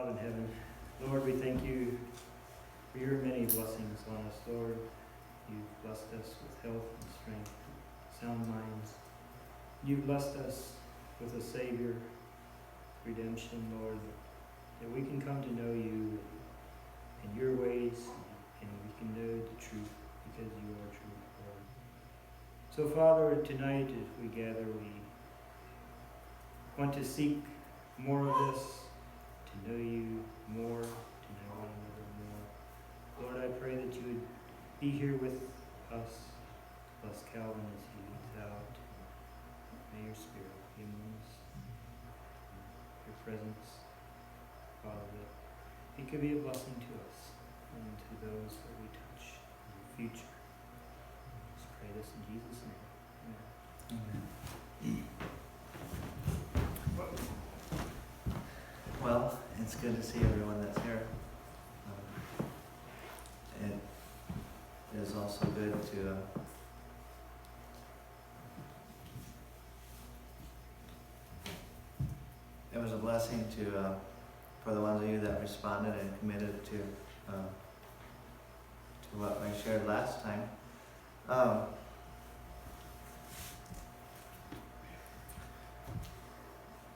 Father in heaven, Lord, we thank you for your many blessings on us, Lord. You've blessed us with health and strength, sound minds. You've blessed us with a Savior, redemption, Lord, that we can come to know you and your ways, and we can know the truth because you are truth, Lord. So, Father, tonight as we gather, we want to seek more of this, to know you more, to know one another more. Lord, I pray that you would be here with us, bless Calvin as he leads out. May your Spirit be among us, your presence, Father, that it could be a blessing to us and to those that we touch in the future. Let's pray this in Jesus' name. Amen. Amen. Well, it's good to see everyone that's here. It is also good to it was a blessing to for the ones of you that responded and committed to what I shared last time.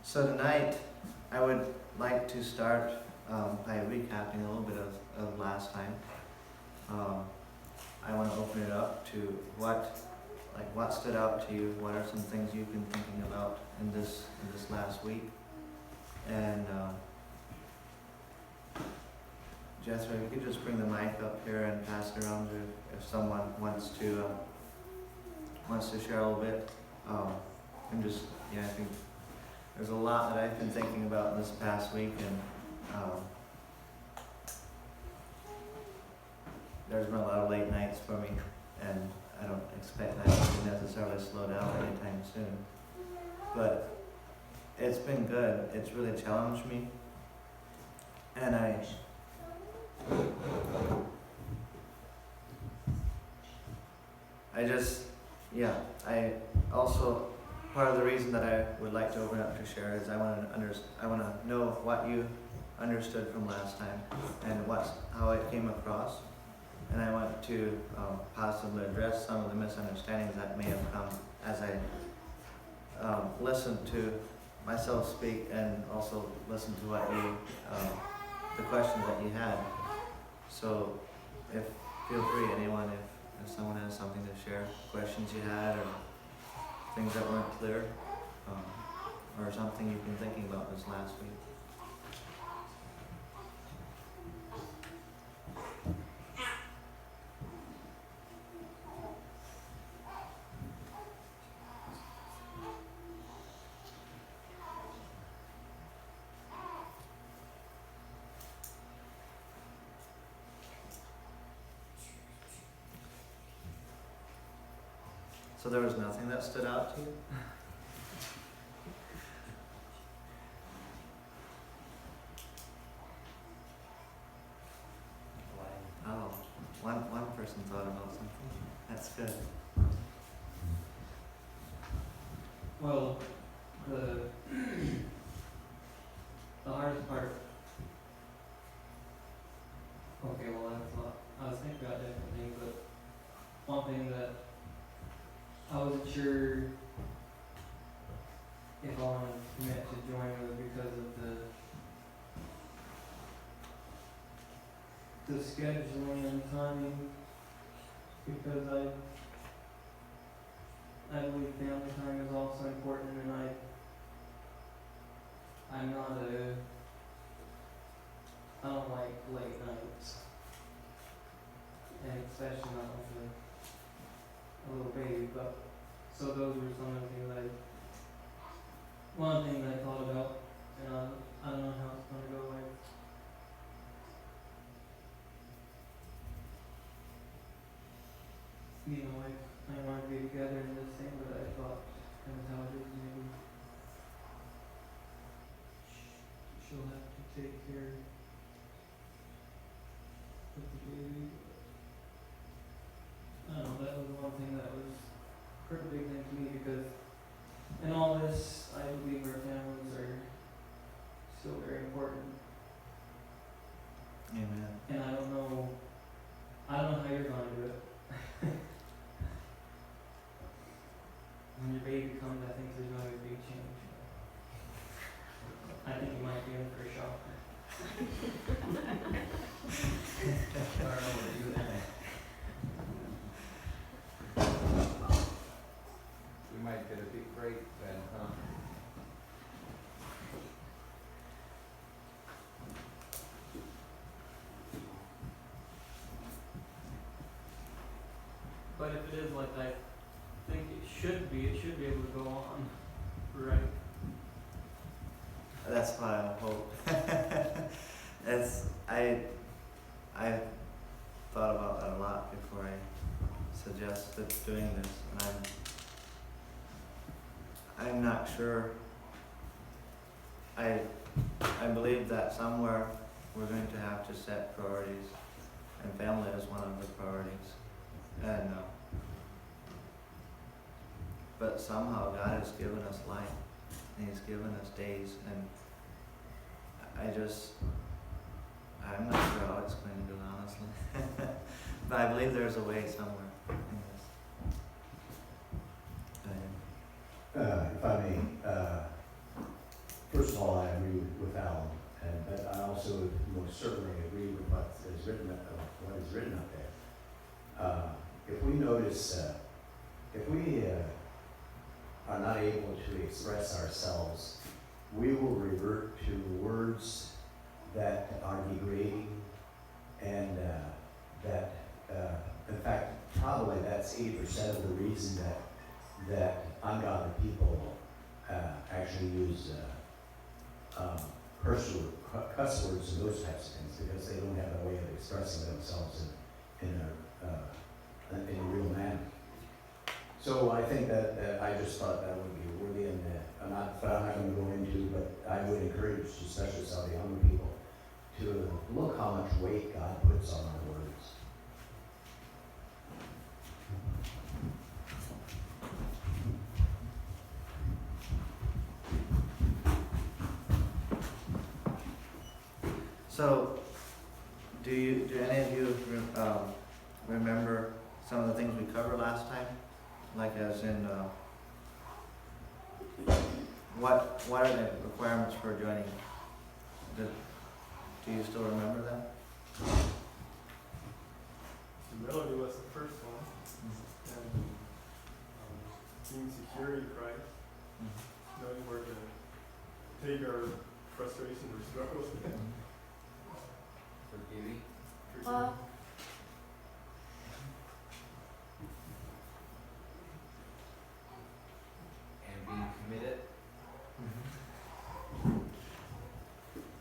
So tonight I would like to start by recapping a little bit of last time. I want to open it up to what stood out to you. What are some things you've been thinking about in this last week? And Jethro, you could just bring the mic up here and pass it around if someone wants to share a little bit. I think there's a lot that I've been thinking about this past week, and there's been a lot of late nights for me, and I don't expect that to necessarily slow down anytime soon. But it's been good. It's really challenged me, and I also, part of the reason that I would like to open up to share is I want to know what you understood from last time and how it came across, and I want to possibly address some of the misunderstandings that may have come as I listened to myself speak and also listened to what you the questions that you had. So feel free, anyone, if someone has something to share, questions you had or things that weren't clear, or something you've been thinking about this last week. So there was nothing that stood out to you? Oh, one person thought about something. That's good. Well, the hardest part. Okay, well, I was thinking about different things, but one thing that I wasn't sure if I wanted to commit to join was because of the scheduling and timing, because I believe family time is also important, and I don't like late nights, and especially not with a little baby. But so those were some of the things one thing that I thought about, and I don't know how it's gonna go. I want to be together in this thing, but I thought kind of how it is, maybe she'll have to take care of the baby. I don't know, that was one thing that was a pretty big thing to me, because in all this, I believe our families are still very important. your baby comes, I think there's going to be a big change. I think you might be in for a shock. I don't know what to do then. We might get a big break then, huh? But if it is like I think it should be able to go on, right? That's what I hope. I thought about that a lot before I suggested doing this, and I'm not sure. I believe that somewhere we're going to have to set priorities, and family is one of the priorities. And but somehow God has given us life, and He's given us days, and I'm not sure how it's going to go, honestly. But I believe there's a way somewhere in this. Go ahead. If I may, first of all, I agree with Alan, but I also most certainly agree with what is written up there. If we notice, if we are not able to express ourselves, we will revert to words that are degrading, and that, in fact, probably that's 80% of the reason that ungodly people actually use cuss words and those types of things, because they don't have a way of expressing themselves in a real manner. So I think that I just thought that would be worthy, and I'm not going to go into, but I would encourage, especially some of the younger people, to look how much weight God puts on our words. So, do any of you remember some of the things we covered last time? Like as in, what are the requirements for joining? Do you still remember that? Humility was the first one, and being secure in Christ, knowing where to take our frustrations or struggles. Forgiving. And being committed.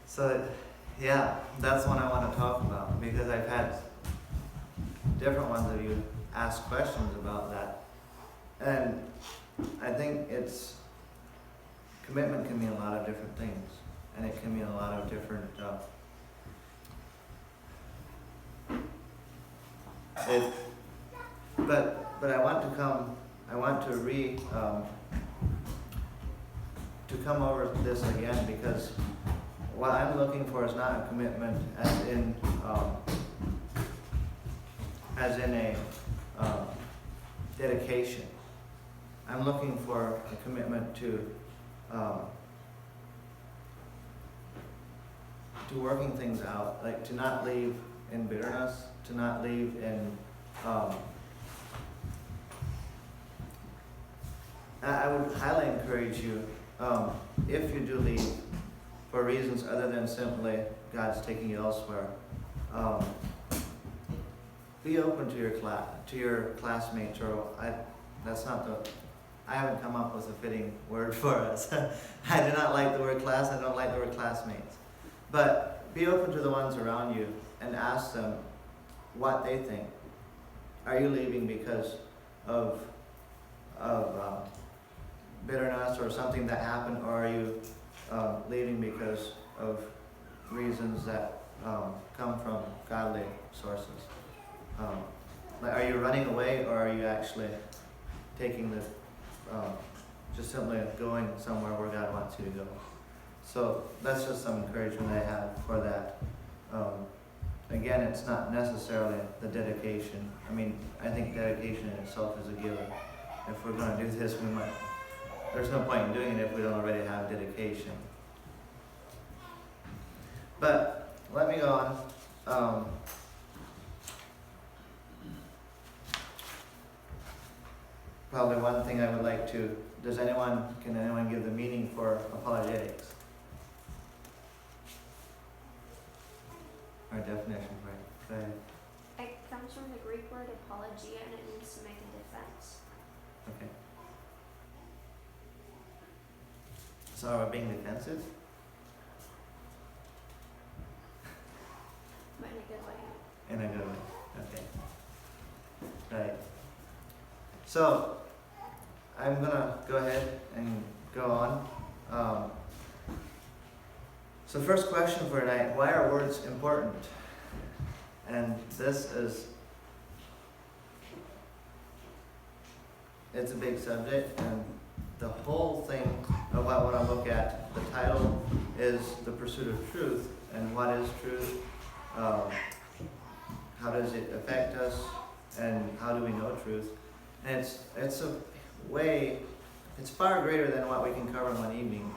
So, yeah, that's one I want to talk about, because I've had different ones of you ask questions about that. And I think commitment can mean a lot of different things, and it can mean a lot of different, but I want to come over this again, because what I'm looking for is not a commitment as in a dedication. I'm looking for a commitment to working things out, like to not leave in bitterness, to not leave in I would highly encourage you, if you do leave for reasons other than simply God's taking you elsewhere, be open to your classmates, or I haven't come up with a fitting word for us. I do not like the word class, I don't like the word classmates. But be open to the ones around you and ask them what they think. Are you leaving because of bitterness or something that happened, or are you leaving because of reasons that come from godly sources? Like, are you running away, or are you actually taking just simply going somewhere where God wants you to go? So that's just some encouragement I have for that. Again, it's not necessarily the dedication. I mean, I think dedication in itself is a given. if we're gonna do this, there's no point in doing it if we don't already have dedication. But let me go on. Probably one thing I would like to, can anyone give the meaning for apologetics? Or definition, right? Go ahead. It comes from the Greek word apologia, and it means to make a defense. Okay. So are we being defensive? But in a good way. In a good way. Okay. Right. So I'm gonna go ahead and go on. So first question for tonight, why are words important? And it's a big subject, and the whole thing of what I want to look at, the title is The Pursuit of Truth, and what is truth? How does it affect us? And how do we know truth? And it's far greater than what we can cover in one evening.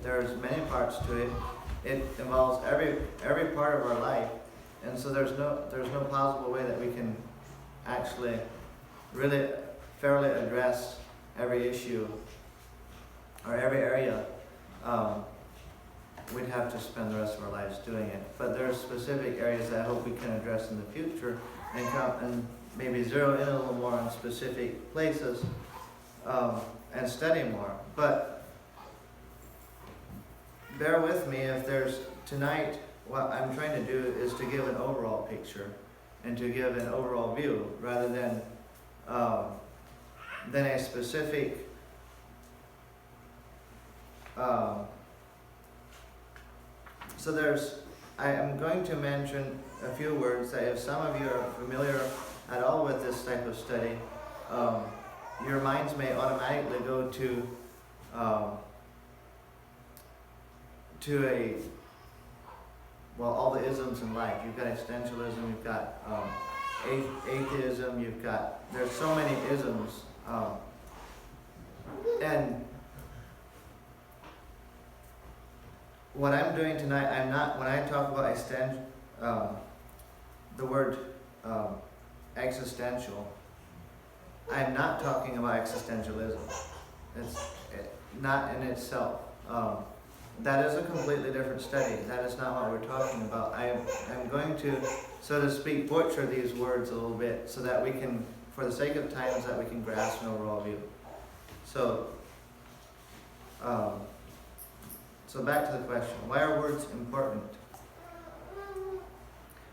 There's many parts to it. It involves every part of our life, and so there's no possible way that we can actually really fairly address every issue or every area. We'd have to spend the rest of our lives doing it. But there's specific areas that I hope we can address in the future, and maybe zero in a little more on specific places, and study more. But bear with me if tonight, what I'm trying to do is to give an overall picture and to give an overall view rather than a specific I am going to mention a few words that if some of you are familiar at all with this type of study, your minds may automatically go to all the isms in life. You've got existentialism, you've got atheism, there's so many isms, and what I'm doing tonight, when I talk about the word existential, I'm not talking about existentialism. It's not in itself. That is a completely different study. That is not what we're talking about. I'm going to, so to speak, butcher these words a little bit so that we can, for the sake of time, so that we can grasp an overall view. So back to the question, why are words important?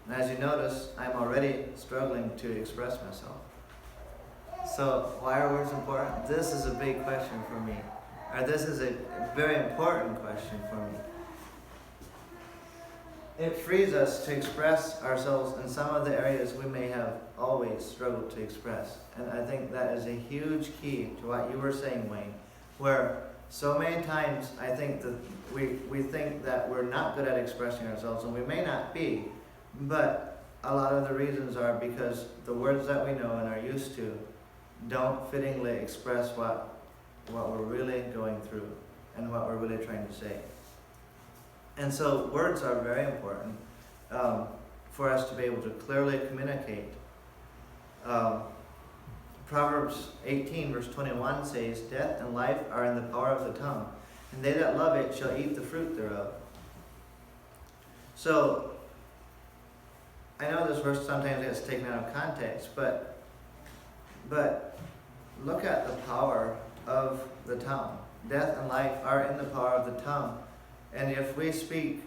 And as you notice, I'm already struggling to express myself. So why are words important? This is a big question for me. Or this is a very important question for me. It frees us to express ourselves in some of the areas we may have always struggled to express. And I think that is a huge key to what you were saying, Wayne, where so many times I think that we think that we're not good at expressing ourselves, and we may not be, but a lot of the reasons are because the words that we know and are used to don't fittingly express what we're really going through and what we're really trying to say. And so words are very important for us to be able to clearly communicate. Proverbs 18 verse 21 says, "Death and life are in the power of the tongue, and they that love it shall eat the fruit thereof." So, I know this verse sometimes gets taken out of context, but look at the power of the tongue. Death and life are in the power of the tongue. And if we speak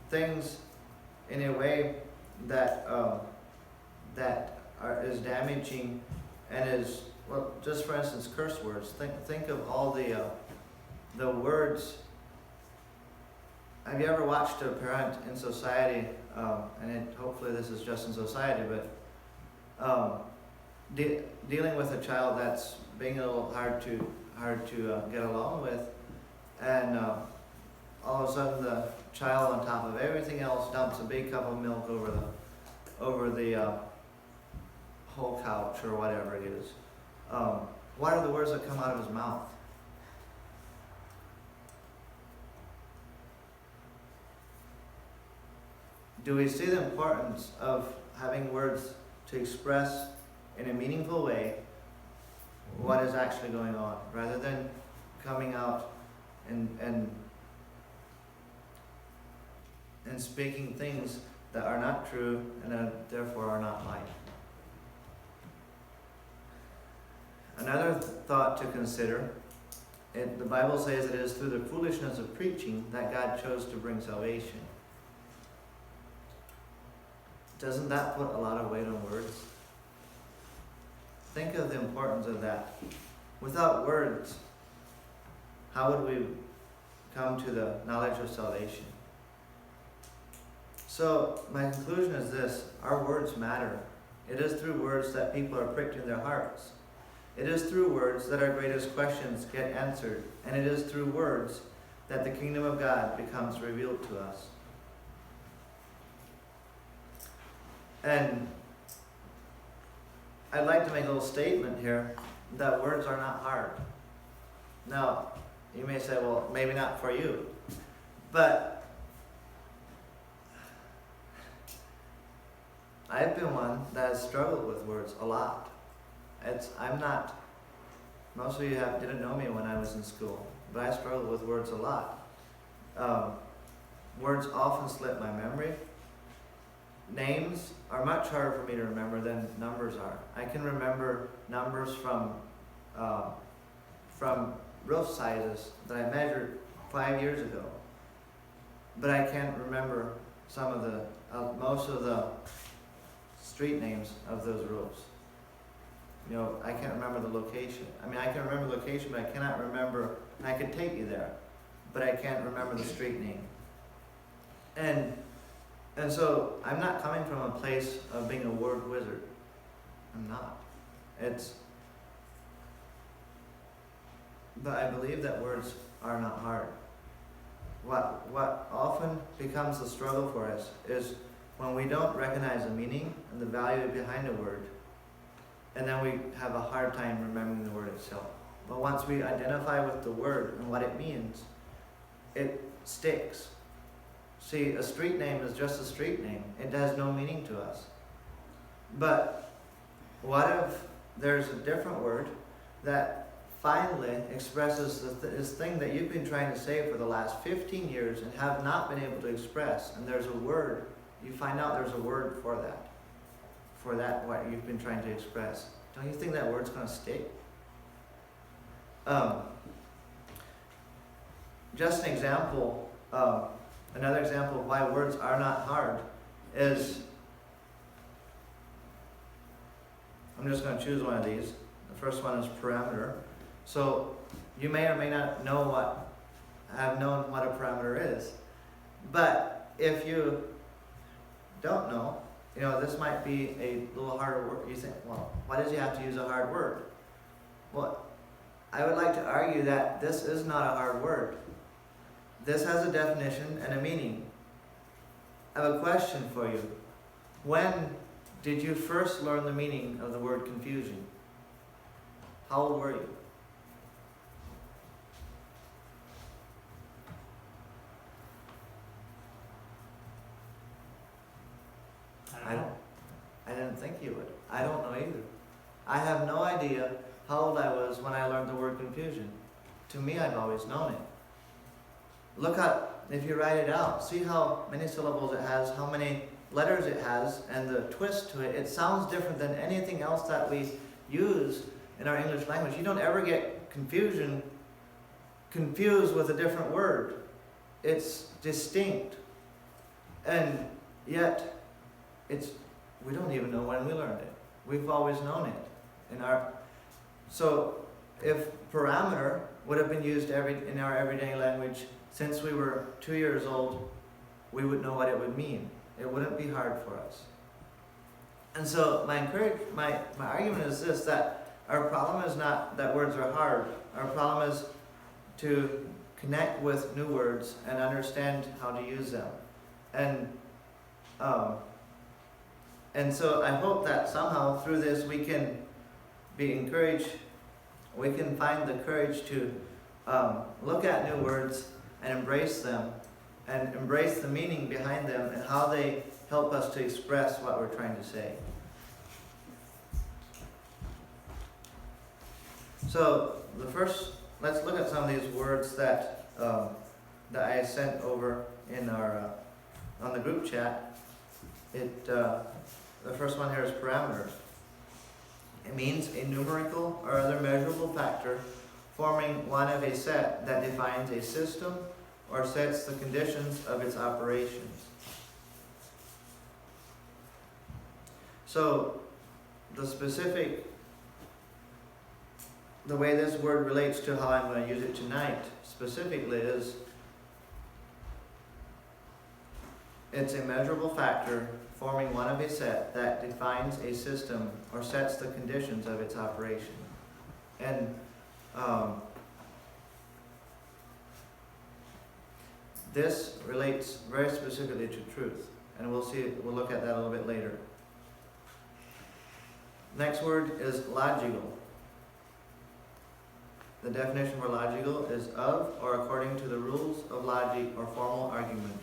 things in a way that is damaging and is, well, just for instance, curse words. Think of all the words. Have you ever watched a parent in society, hopefully this is just in society, but dealing with a child that's being a little hard to get along with, and all of a sudden the child, on top of everything else, dumps a big cup of milk over the whole couch or whatever it is, what are the words that come out of his mouth? Do we see the importance of having words to express in a meaningful way what is actually going on, rather than coming out and speaking things that are not true and therefore are not life? Another thought to consider, the Bible says it is through the foolishness of preaching that God chose to bring salvation. Doesn't that put a lot of weight on words? Think of the importance of that. Without words, how would we come to the knowledge of salvation? So, my conclusion is this: our words matter. It is through words that people are pricked in their hearts. It is through words that our greatest questions get answered. And it is through words that the kingdom of God becomes revealed to us. And I'd like to make a little statement here that words are not hard. Now, you may say, well, maybe not for you. But I've been one that has struggled with words a lot. Most of you didn't know me when I was in school, but I struggled with words a lot. Words often slip my memory. Names are much harder for me to remember than numbers are. I can remember numbers from roof sizes that I measured 5 years ago, but I can't remember most of the street names of those roofs. I can't remember the location. I can remember the location, but I cannot remember. I could take you there, but I can't remember the street name. And so I'm not coming from a place of being a word wizard. I'm not. But I believe that words are not hard. What often becomes the struggle for us is when we don't recognize the meaning and the value behind a word, and then we have a hard time remembering the word itself. But once we identify with the word and what it means, it sticks. See, a street name is just a street name. It has no meaning to us. But what if there's a different word that finally expresses this thing that you've been trying to say for the last 15 years and have not been able to express, and there's a word, you find out there's a word for that what you've been trying to express. Don't you think that word's going to stick? Just an example, another example of why words are not hard is, I'm just going to choose one of these. The first one is parameter. So you may or may not have known what a parameter is. But if you don't know, this might be a little harder word. You think, well, why does he have to use a hard word? Well, I would like to argue that this is not a hard word. This has a definition and a meaning. I have a question for you. When did you first learn the meaning of the word confusion? How old were you? I didn't think you would. I don't know either. I have no idea how old I was when I learned the word confusion. To me, I've always known it. Look up, if you write it out, see how many syllables it has, how many letters it has, and the twist to it. It sounds different than anything else that we use in our English language. You don't ever get confused with a different word. It's distinct. And yet, we don't even know when we learned it. We've always known it. So if parameter would have been used in our everyday language since we were 2 years old, we would know what it would mean. It wouldn't be hard for us. And so my argument is this, that our problem is not that words are hard. Our problem is to connect with new words and understand how to use them. And And so I hope that somehow through this we can be encouraged, we can find the courage to look at new words and embrace them, and embrace the meaning behind them and how they help us to express what we're trying to say. So let's look at some of these words that I sent over in our on the group chat. The first one here is parameter. It means a numerical or other measurable factor forming one of a set that defines a system or sets the conditions of its operations. So the way this word relates to how I'm going to use it tonight specifically is it's a measurable factor forming one of a set that defines a system or sets the conditions of its operation. And this relates very specifically to truth, and we'll look at that a little bit later. Next word is logical. The definition for logical is of or according to the rules of logic or formal argument.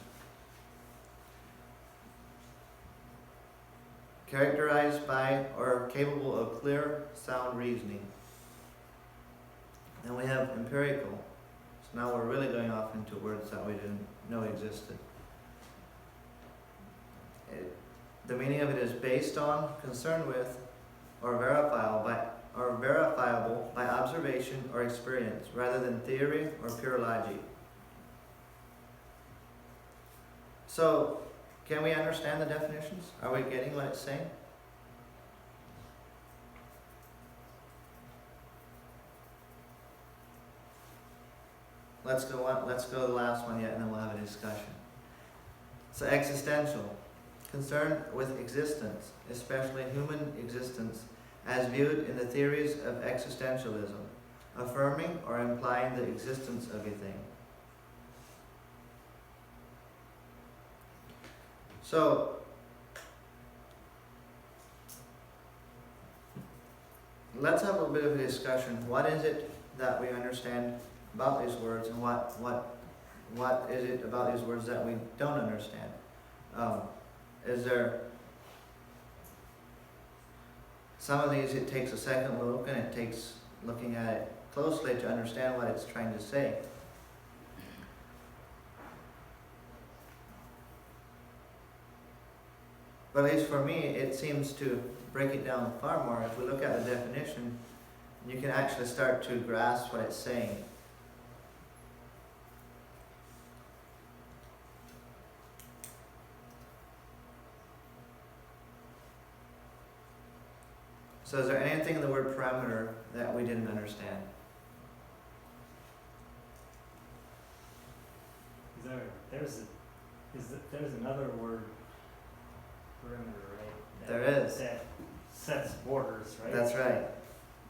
Characterized by or capable of clear, sound reasoning. Then we have empirical. So now we're really going off into words that we didn't know existed. The meaning of it is based on, concerned with, or verifiable by observation or experience, rather than theory or pure logic. So, can we understand the definitions? Are we getting what it's saying? Let's go to the last one yet, and then we'll have a discussion. So existential, concerned with existence, especially human existence, as viewed in the theories of existentialism, affirming or implying the existence of a thing. So, let's have a bit of a discussion. What is it that we understand about these words, and what is it about these words that we don't understand? Is there some of these it takes a second look, and it takes looking at it closely to understand what it's trying to say. But at least for me, it seems to break it down far more. If we look at the definition, you can actually start to grasp what it's saying. So is there anything in the word parameter that we didn't understand? There's another word, perimeter, right? There is. That sets borders, right? That's right.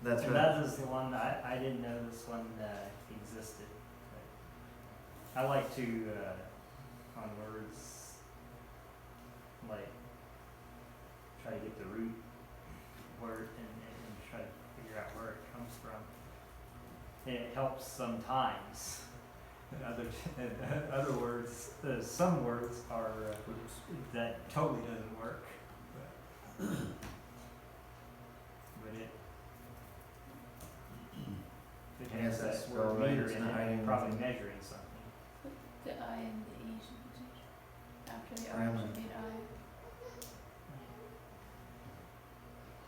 That's and right. that is the one I didn't know this one existed. But I like to on words like try to get the root word and try to figure out where it comes from. And it helps sometimes. Other words, some words are that totally doesn't work. But it I has guess that's that word all right. meter It's in not it, hiding probably anything. measuring something. The I and the E should be changed. After the I R am. should be an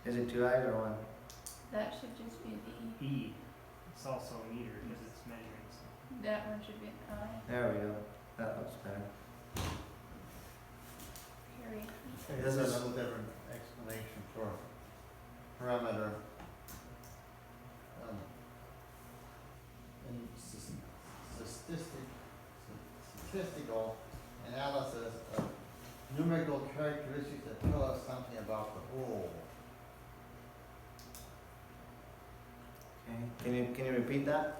I. Is it two eyes or one? That should just be the E. E, it's also a meter because it's measuring something. That one should be an I. There we go. That looks better. Period. Okay, This this is is- a little different explanation for parameter. In statistical analysis of numerical characteristics that tell us something about the whole. Okay. Can you repeat that?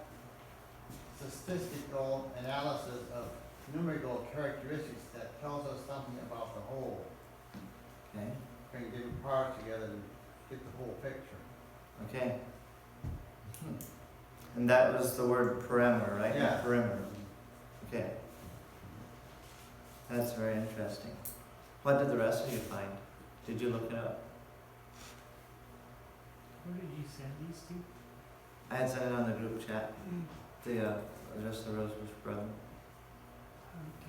Statistical analysis of numerical characteristics that tells us something about the whole. Okay. bring different parts together and get the whole picture. Okay. And that was the word perimeter, right? Yeah. Perimeter. Okay. That's very interesting. What did the rest of you find? Did you look it up? Where did you send these to? I had sent it on the group chat. The just the Rosebush brother. Okay,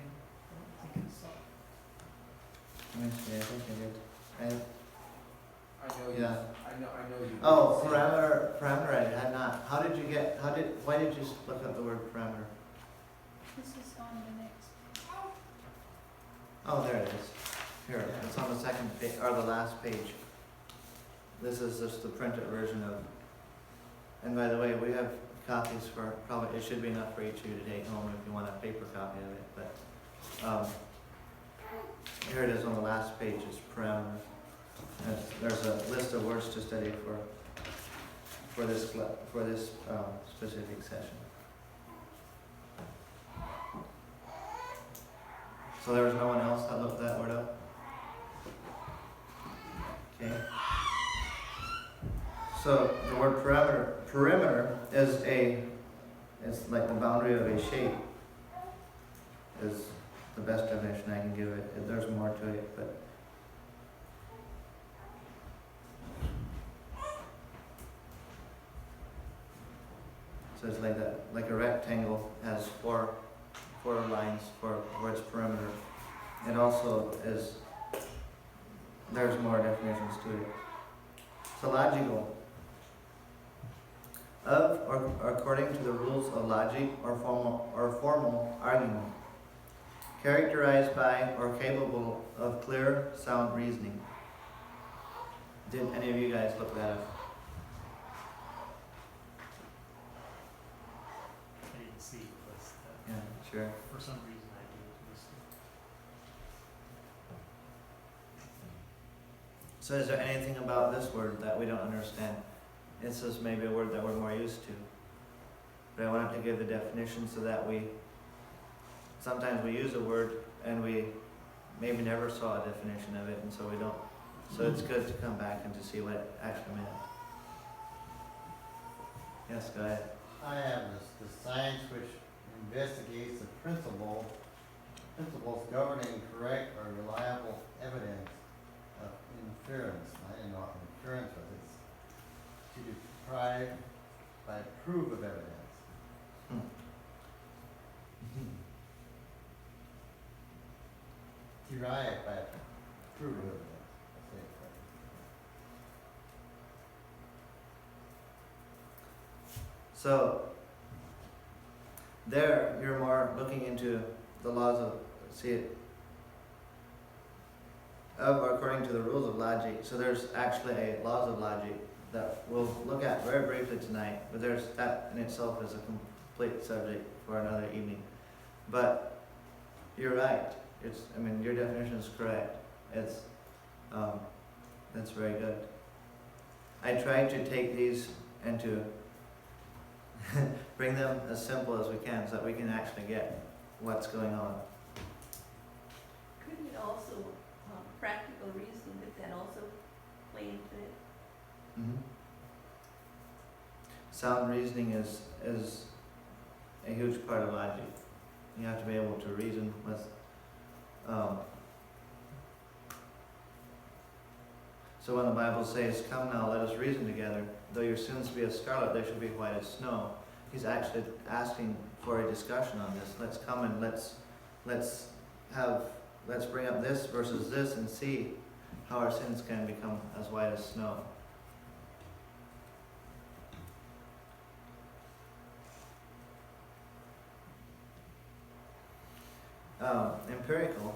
I don't think I saw it. Let me see, I think I did. I know you, Yeah. I know you. Oh, did. parameter I had not. Why did you look up the word parameter? This is on the next. Oh, there it is. Here, it's on the second page, or the last page. This is just the printed version of, and by the way, we have copies for, probably, it should be enough for each of you to take home if you want a paper copy of it, but, here it is on the last page, it's parameter. There's a list of words to study for this specific session. So there was no one else that looked that word up? Okay. So the word perimeter is it's like the boundary of a shape, is the best definition I can give it. There's more to it, but so it's like that, like a rectangle has four lines for its perimeter. It also is, there's more definitions to it. So logical. Of or according to the rules of logic or formal argument. Characterized by or capable of clear, sound reasoning. Did any of you guys look that up? I didn't see it, but Yeah, sure. for some reason I didn't list it. So is there anything about this word that we don't understand? This is maybe a word that we're more used to. But I wanted to give the definition so that sometimes we use a word and we maybe never saw a definition of it, and so we don't. So it's good to come back and to see what it actually meant. Yes, go ahead. I have the science which investigates the principles governing correct or reliable evidence of inference. I didn't know what inference was. It's to deprive by proof of evidence. Derived by proof of evidence. I'll say it correctly. So there you're more looking into the laws of or according to the rules of logic. So there's actually a laws of logic that we'll look at very briefly tonight, but there's that in itself is a complete subject for another evening. But you're right. Your definition is correct. That's very good. I tried to take these and to bring them as simple as we can so that we can actually get what's going on. Couldn't it also, practical reasoning, could that also play into it? Mm-hmm. Sound reasoning is a huge part of logic. You have to be able to reason with. So when the Bible says, "Come now, let us reason together. Though your sins be as scarlet, they shall be white as snow," He's actually asking for a discussion on this. Let's come and let's bring up this versus this and see how our sins can become as white as snow. Empirical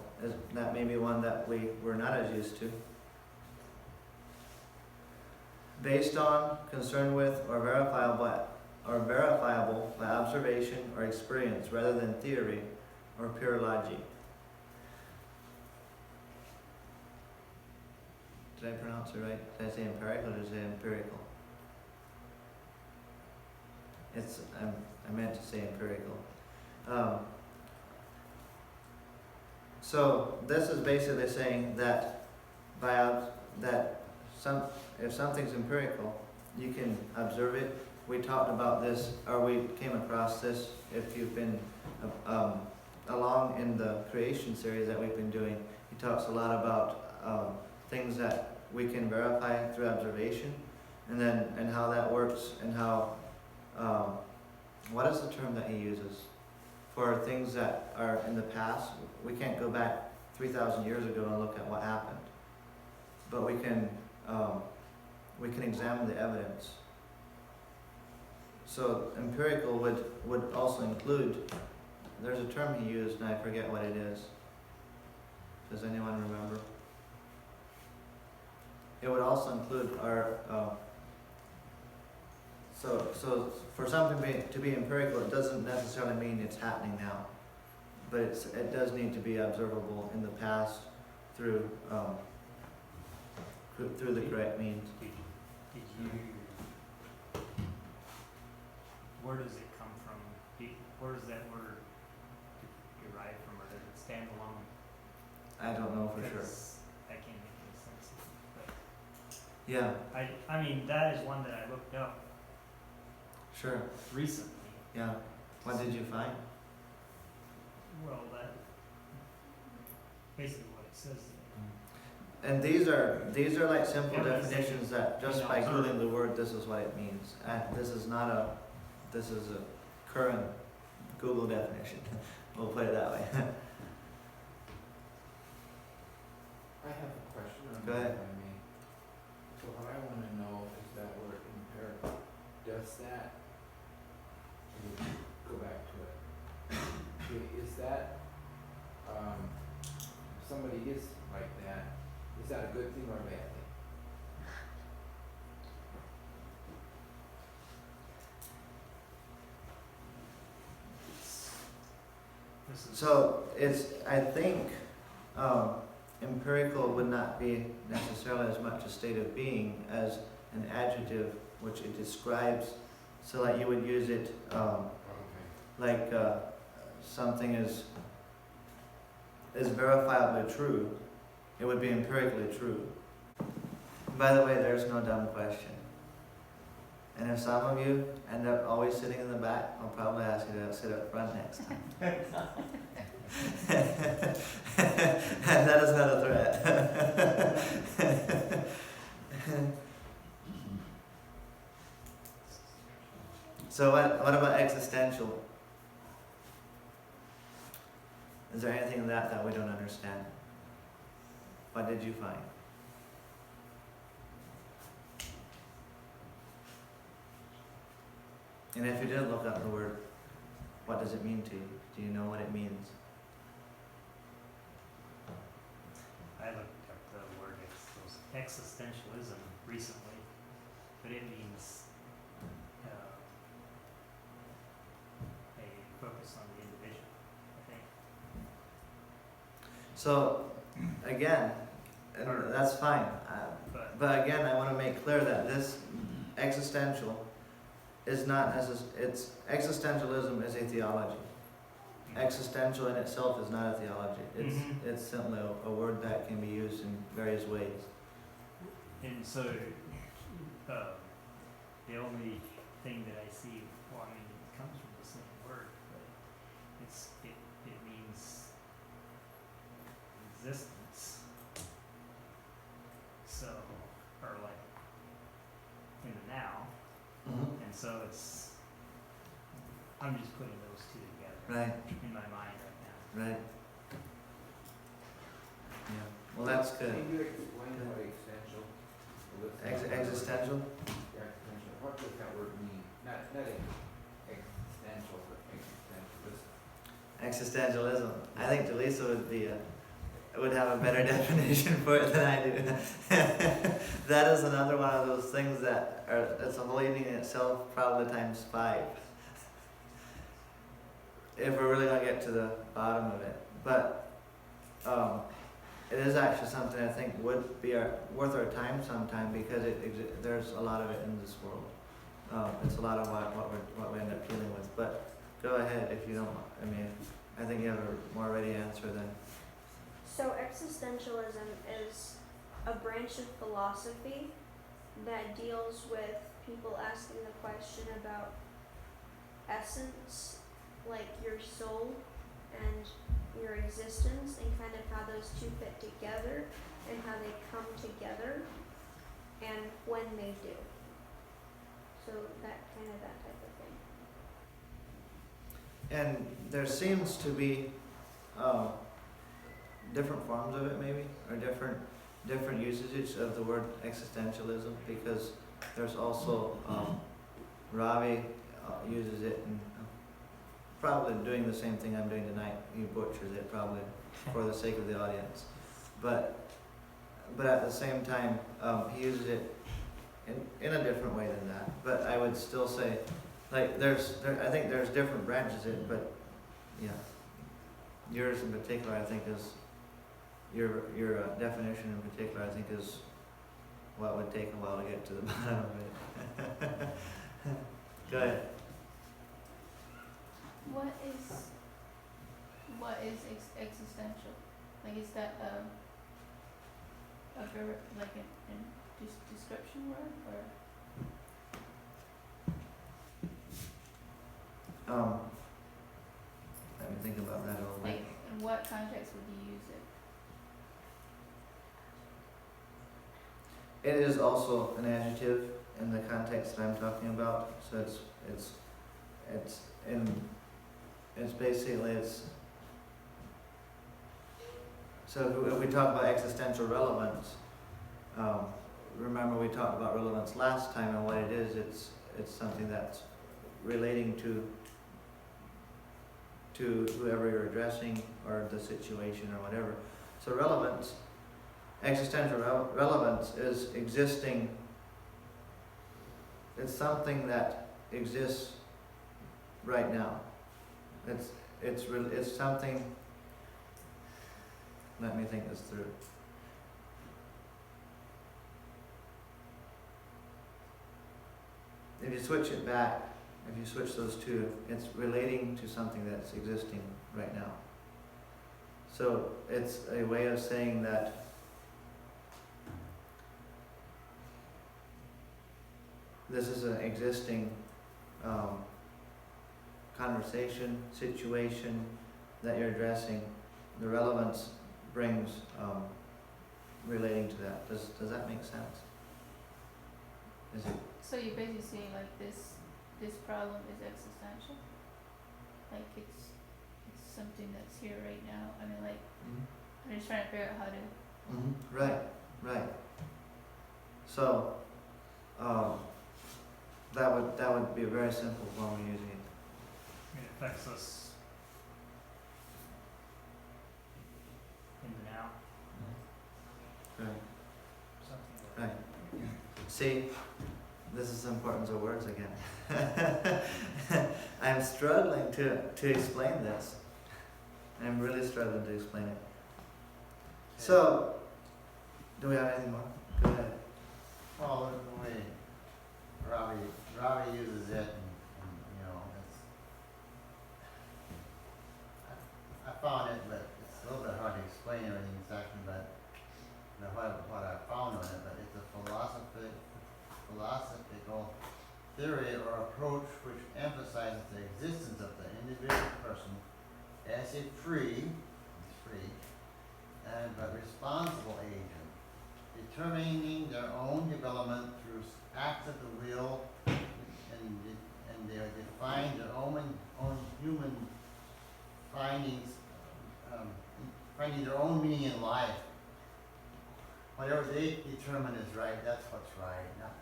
that may be one that we're not as used to. Based on, concerned with, or verifiable by observation or experience rather than theory or pure logic. Did I pronounce it right? Did I say empirical or did I say empirical? I meant to say empirical. So this is basically saying that by that if something's empirical, you can observe it. We talked about this, or we came across this, if you've been along in the creation series that we've been doing. He talks a lot about things that we can verify through observation, and how that works, and how what is the term that he uses for things that are in the past? We can't go back 3,000 years ago and look at what happened, but we can examine the evidence. So empirical would also include, there's a term he used and I forget what it is. Does anyone remember? It would also include our, so for something to be empirical, it doesn't necessarily mean it's happening now, but it does need to be observable in the past through the correct means. Did you, where does it come from? Where does that word derive from, or does it stand alone? I don't know for sure. Because I can't make any sense of it, but Yeah, I mean, that is one that I looked up sure. recently. Yeah. What did you find? Well, that, basically what it says. And these are like simple Yeah, but it's definitions that just you by know, Googling the word, this is what it means. This is a current Google definition. We'll put it that way. I have a question on Go that, ahead. if I may. So what I wanna know is that word empirical, does that, go back to it. Is that, if somebody is like that, is that a good thing or a bad thing? This is, So I think empirical would not be necessarily as much a state of being as an adjective which it describes. So like you would use it like something is verifiably true. It would be empirically true. By the way, there's no dumb question. And if some of you end up always sitting in the back, I'll probably ask you to sit up front next time. And that is not a threat. So what about existential? Is there anything in that we don't understand? What did you find? And if you did look up the word, what does it mean to you? Do you know what it means? I looked up the word existentialism recently, but it means a focus on the individual, I think. So, again, and that's fine. But again, I want to make clear that this existential is not it's existentialism is a theology. Existential in itself is not a theology. It's simply a word that can be used in various ways. And so, the only thing that I see, well, I mean, it comes from the same word, but it means existence. So, or like in the now, and so I'm just putting those two together Right, in my mind right now. right. Yeah. Well, that's good. Can you explain what existential? Existential? Yeah, existential. What does that word mean? Not existential, but existentialism. Existentialism. I think Delisa would have a better definition for it than I do. That is another one of those things that it's a whole evening in itself, probably times 5. If we're really gonna get to the bottom of it. But it is actually something I think would be worth our time sometime, because there's a lot of it in this world. It's a lot of what we end up dealing with. But go ahead if you don't. I mean, I think you have a more ready answer than. So existentialism is a branch of philosophy that deals with people asking the question about essence, like your soul and your existence, and kind of how those two fit together and how they come together and when they do. So that type of thing. And there seems to be different forms of it, maybe, or different usages of the word existentialism, because there's also Ravi uses it, and probably doing the same thing I'm doing tonight. He butchers it probably for the sake of the audience, but at the same time he uses it in a different way than that. But I would still say, like, I think there's different branches in it, but yeah, yours in particular, I think is your definition in particular, I think is what would take a while to get to the bottom of it. Go ahead. What is existential? Like, is that a very, like a description word, or Let me think about that a little bit. like in what context would you use it? It is also an adjective in the context that I'm talking about. So so if we talk about existential relevance, remember we talked about relevance last time, and what it is, it's something that's relating to whoever you're addressing or the situation or whatever. So relevance, existential relevance is existing. It's something that exists right now. It's something. Let me think this through. If you switch it back, if you switch those two, it's relating to something that's existing right now. So it's a way of saying that this is an existing conversation, situation that you're addressing. The relevance brings relating to that. Does that make sense? Is it? So you're basically saying like this problem is existential? Like it's something that's here right now? I mean, like, I'm just trying to figure out how to... Right. So, that would be a very simple form of using it. It affects us in the now, Right. something like Right. See, this is the importance of words again. I'm struggling to explain this. I'm really struggling to explain it. So, do we have anything more? Go ahead. Well, the way Ravi uses it, and you know, I found it, but it's a little bit hard to explain everything exactly, but what I found on it, but it's a philosophical theory or approach which emphasizes the existence of the individual person as a free but responsible agent, determining their own development through acts of the will, and they define their own human findings, finding their own meaning in life. Whatever they determine is right, that's what's right. Not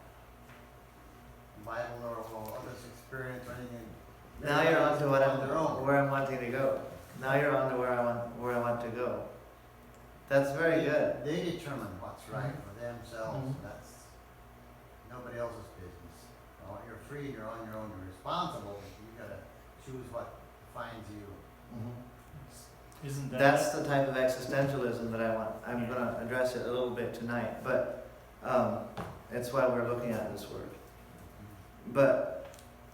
the Bible or others' experience or anything. Now you're on to what where I'm wanting to go. Now you're on to where I want to go. That's very good. They determine what's right for themselves. That's nobody else's business. You know, you're free, you're on your own, you're responsible, but you gotta choose what defines you. Isn't that? That's the type of existentialism that I want. I'm going to address it a little bit tonight, but it's why we're looking at this word. But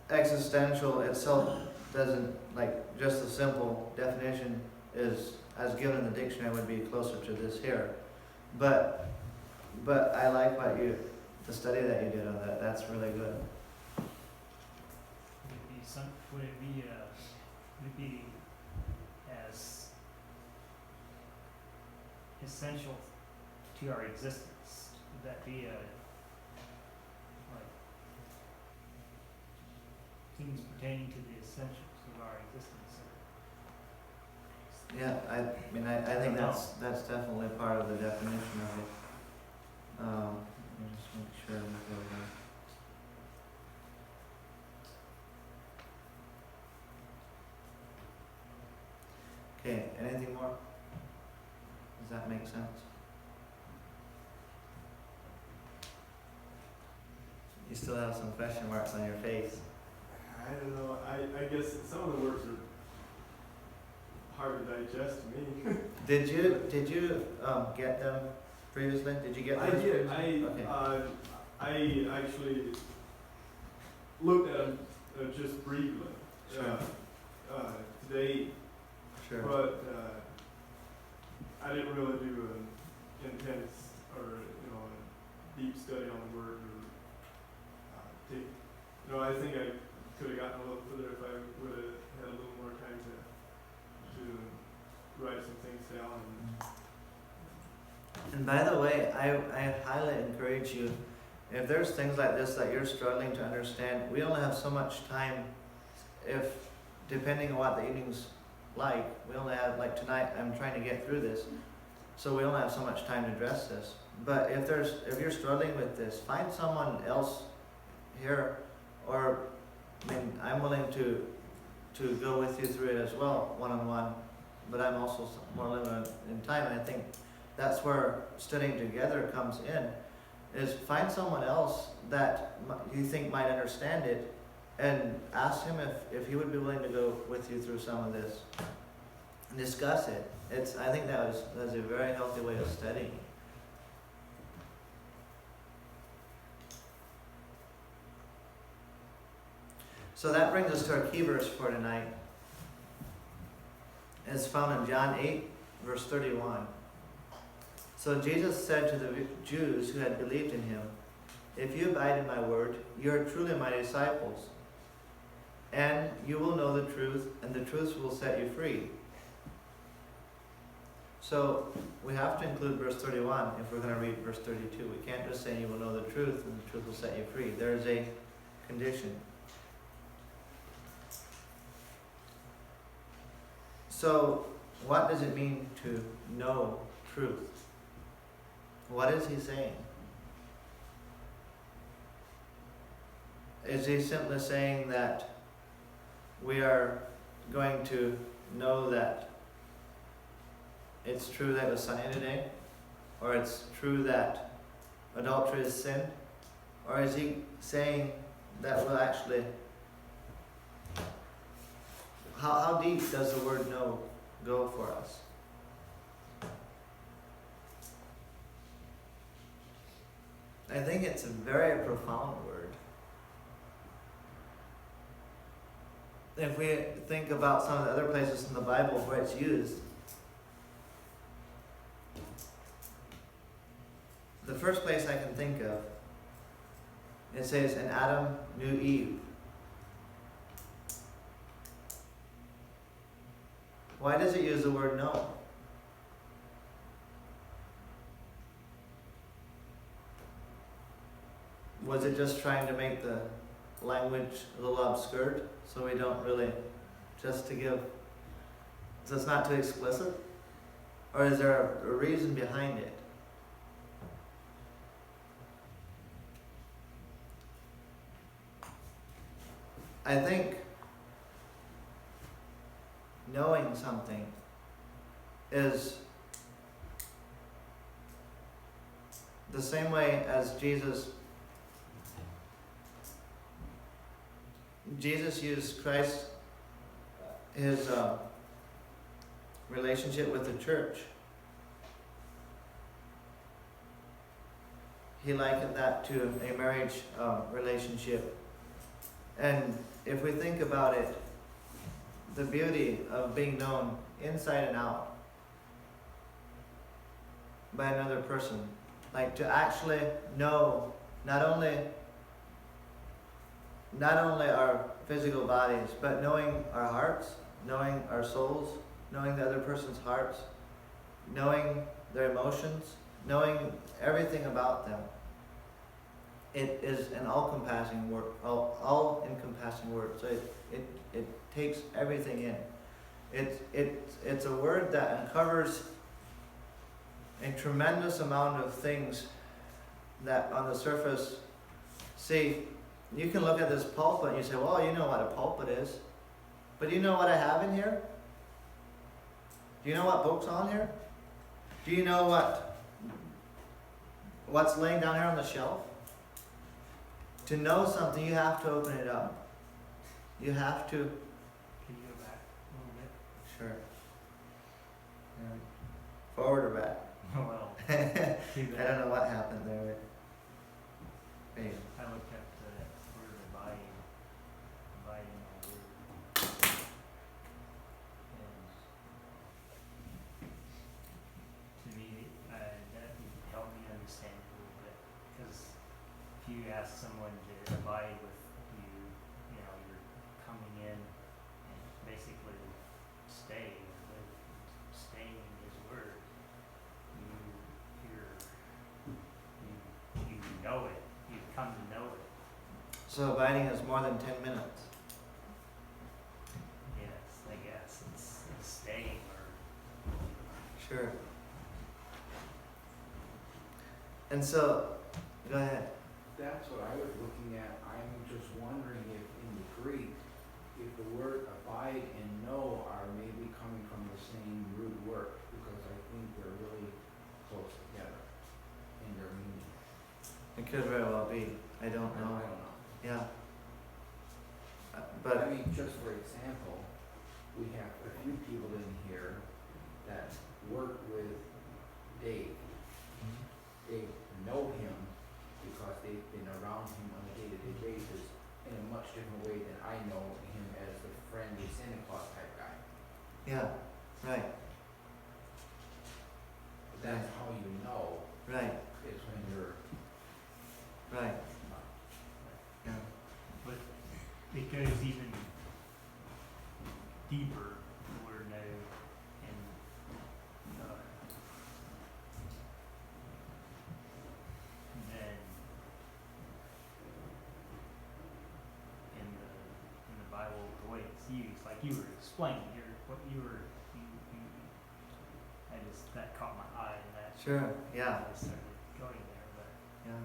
existential itself doesn't, like, just the simple definition is, as given in the dictionary, would be closer to this here. But but I like the study that you did on that. That's really good. Would it be as essential to our existence? Would that be like things pertaining to the essentials of our existence? Yeah, I mean, I think No. that's definitely part of the definition of it. Let me just make sure we go there. Okay, anything more? Does that make sense? You still have some question marks on your face. I don't know. I guess some of the words are hard to digest to me. Did you get them previously? Did you get I those did. previously? Okay. I actually looked at them just briefly Sure. today, Sure. but I didn't really do an intense or a deep study on the word or take. I think I could have gotten a little further if I would have had a little more time to write some things down. And by the way, I highly encourage you, if there's things like this that you're struggling to understand, we only have so much time. If, depending on what the evening's like, we only have, like tonight, I'm trying to get through this, so we only have so much time to address this. But if you're struggling with this, find someone else here, or, I mean, I'm willing to go with you through it as well, one-on-one, but I'm also more limited in time, and I think that's where studying together comes in, is find someone else that you think might understand it, and ask him if he would be willing to go with you through some of this, and discuss it. I think that's a very healthy way of studying. So that brings us to our key verse for tonight. It's found in John 8, verse 31. So Jesus said to the Jews who had believed in him, "If you abide in my word, you are truly my disciples, and you will know the truth, and the truth will set you free." So we have to include verse 31 if we're going to read verse 32. We can't just say you will know the truth and the truth will set you free. There is a condition. So what does it mean to know truth? What is he saying? Is he simply saying that we are going to know that it's true that it was sunny today? Or it's true that adultery is sin? Or is he saying that we'll actually... How deep does the word know go for us? I think it's a very profound word. If we think about some of the other places in the Bible where it's used, the first place I can think of, it says, "And Adam knew Eve." Why does it use the word know? Was it just trying to make the language a little obscure, so we don't really, so it's not too explicit? Or is there a reason behind it? I think knowing something is the same way as Jesus used Christ, his relationship with the church. He likened that to a marriage relationship. And if we think about it, the beauty of being known inside and out by another person Like to actually know not only our physical bodies, but knowing our hearts, knowing our souls, knowing the other person's hearts, knowing their emotions, knowing everything about them. It is an all-encompassing word. So it takes everything in. It's a word that uncovers a tremendous amount of things that on the surface, see, you can look at this pulpit and you say, well, you know what a pulpit is. But do you know what I have in here? Do you know what book's on here? Do you know what's laying down here on the shelf? To know something, you have to open it up. You have to. Can you go back a little bit? Sure. Forward or back? Well, I don't know what happened there. Hey. I looked at the word abiding a word. And to me, that would help me understand it a little bit. Because if you ask someone to abide with you, you know, you're coming in and basically stay with, staying in His Word. You know it. You've come to know it. So abiding is more than 10 minutes. Yes, I guess it's staying or. Sure. And so, go ahead. That's what I was looking at. I'm just wondering if in the Greek, if the word abide and know are maybe coming from the same root word, because I think they're really close together in their meaning. It could very well be. I don't know. I don't know. Yeah. I But, mean, just for example, we have a few people in here that work with Dave. They know him because they've been around him on a day-to-day basis in a much different way than I know him as the friendly Santa Claus type guy. yeah, right, But that's how you know right, is when you're, right. Yeah. But it goes even deeper, the word know, and then in the Bible, the way it's used, like you were explaining, that caught my eye, and that Sure, yeah, I started going there, but yeah.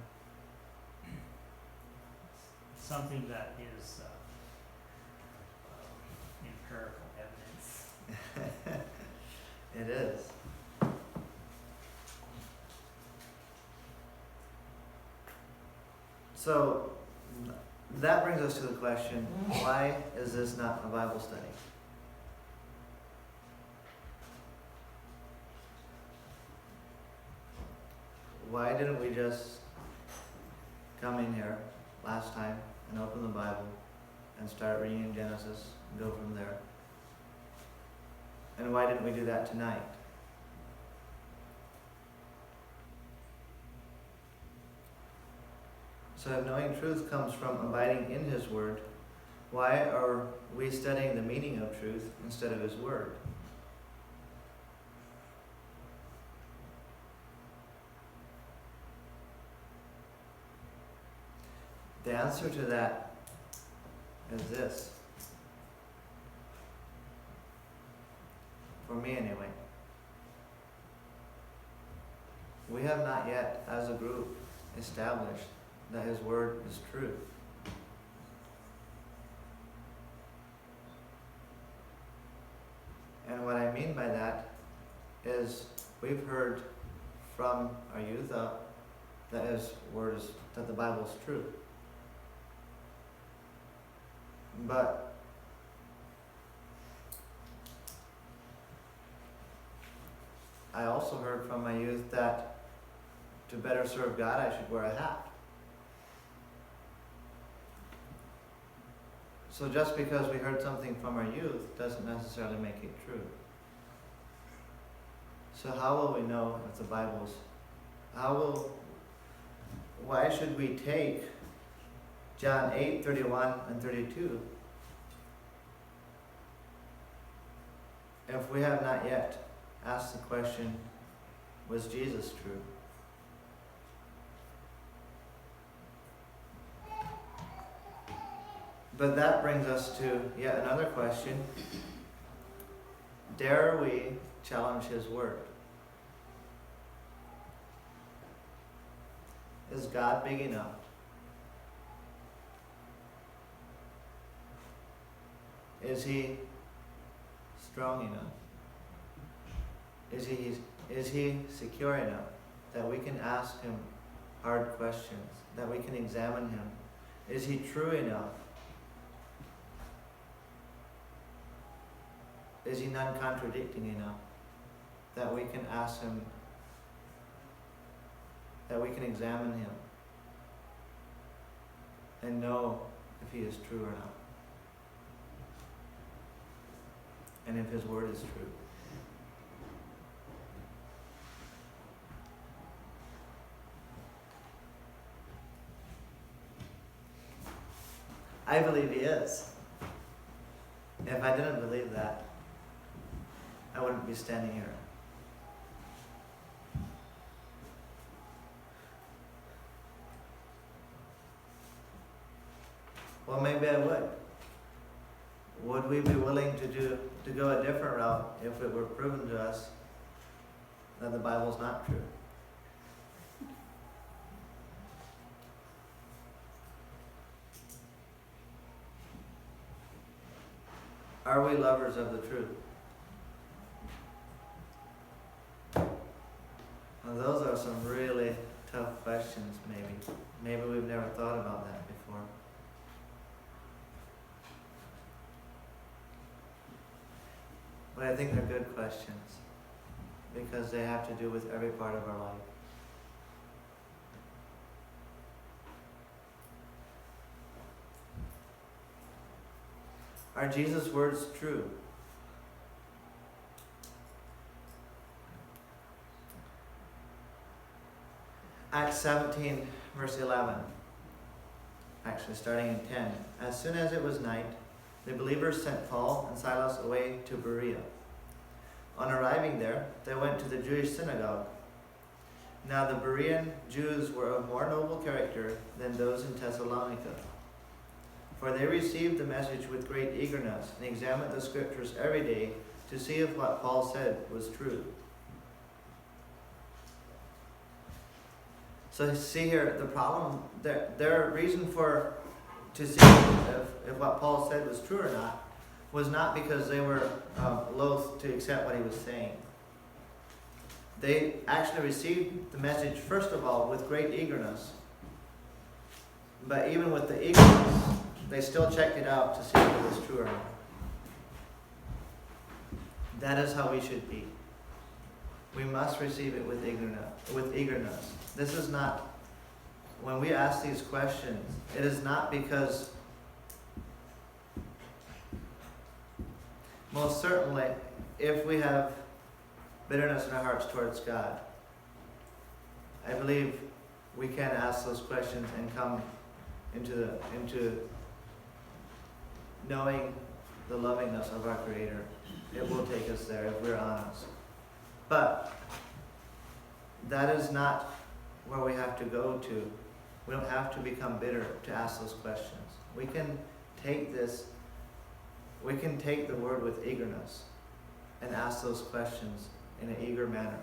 it's something that is empirical evidence. It is. So that brings us to the question, why is this not a Bible study? Why didn't we just come in here last time and open the Bible and start reading in Genesis and go from there? And why didn't we do that tonight? So if knowing truth comes from abiding in His Word, why are we studying the meaning of truth instead of His Word? The answer to that is this. For me anyway. We have not yet, as a group, established that His Word is true. And what I mean by that is we've heard from our youth up that His Word is, that the Bible is true. But I also heard from my youth that to better serve God, I should wear a hat. So just because we heard something from our youth doesn't necessarily make it true. So how will we know if the Bible's why should we take John 8:31 and 32 if we have not yet asked the question, was Jesus true? But that brings us to yet another question. Dare we challenge his word? Is God big enough? Is he strong enough? Is he secure enough that we can ask him hard questions, that we can examine him? Is he true enough? Is he non-contradicting enough that we can ask him, that we can examine him and know if he is true or not, and if his word is true? I believe he is. If I didn't believe that, I wouldn't be standing here. Well, maybe I would. Would we be willing to go a different route if it were proven to us that the Bible's not true? Are we lovers of the truth? Well, those are some really tough questions, maybe. Maybe we've never thought about that before. But I think they're good questions because they have to do with every part of our life. Are Jesus' words true? Acts 17, verse 11. Actually, starting in 10. As soon as it was night, the believers sent Paul and Silas away to Berea. On arriving there, they went to the Jewish synagogue. Now the Berean Jews were of more noble character than those in Thessalonica, for they received the message with great eagerness and examined the scriptures every day to see if what Paul said was true. So see here, the problem, their reason to see if what Paul said was true or not was not because they were loath to accept what he was saying. They actually received the message, first of all, with great eagerness. But even with the eagerness, they still checked it out to see if it was true or not. That is how we should be. We must receive it with eagerness. This is not, when we ask these questions, it is not because, most certainly, if we have bitterness in our hearts towards God, I believe we can ask those questions and come into knowing the lovingness of our Creator. It will take us there if we're honest. But that is not where we have to go to. We don't have to become bitter to ask those questions. We can take the word with eagerness and ask those questions in an eager manner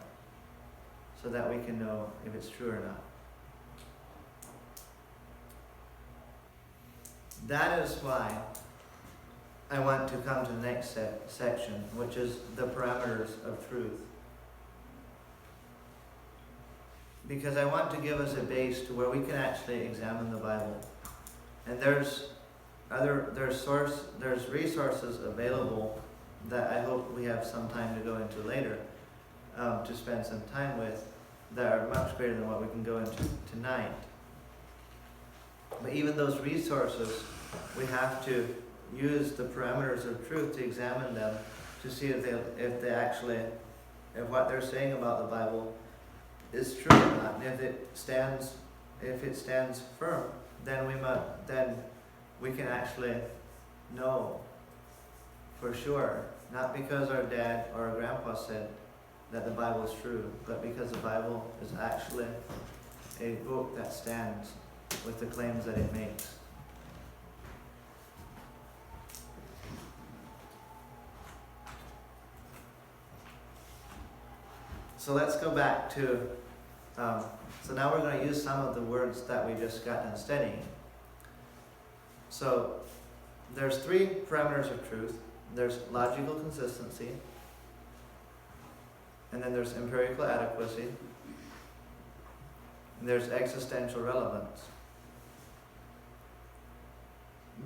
so that we can know if it's true or not. That is why I want to come to the next section, which is the parameters of truth. Because I want to give us a base to where we can actually examine the Bible. And there's resources available that I hope we have some time to go into later, to spend some time with, that are much greater than what we can go into tonight. But even those resources, we have to use the parameters of truth to examine them, to see if what they're saying about the Bible is true or not, and if it stands firm, then we can actually know for sure, not because our dad or our grandpa said that the Bible is true, but because the Bible is actually a book that stands with the claims that it makes. So let's go back to, so now we're going to use some of the words that we just got done studying. So there's 3 parameters of truth. There's logical consistency, and then there's empirical adequacy, and there's existential relevance.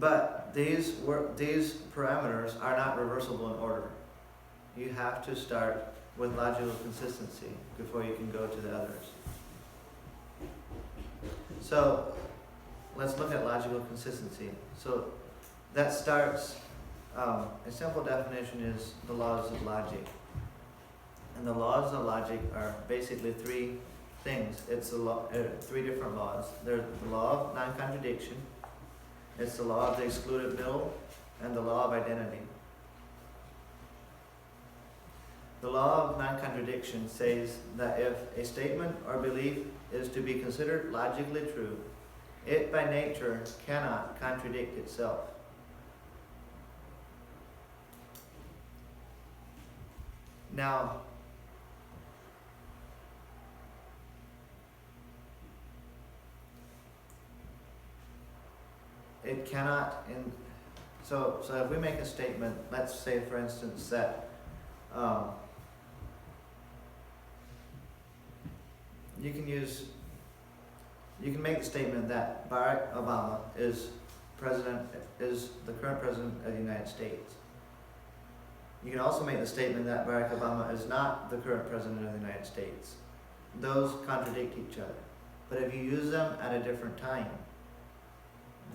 But these parameters are not reversible in order. You have to start with logical consistency before you can go to the others. So let's look at logical consistency. So that starts, a simple definition is the laws of logic. And the laws of logic are basically 3 things. It's 3 different laws. There's the law of non-contradiction, it's the law of the excluded middle, and the law of identity. The law of non-contradiction says that if a statement or belief is to be considered logically true, it by nature cannot contradict itself. Now, it cannot, so if we make a statement, let's say for instance that you can make the statement that Barack Obama is the current president of the United States. You can also make the statement that Barack Obama is not the current president of the United States. Those contradict each other. But if you use them at a different time,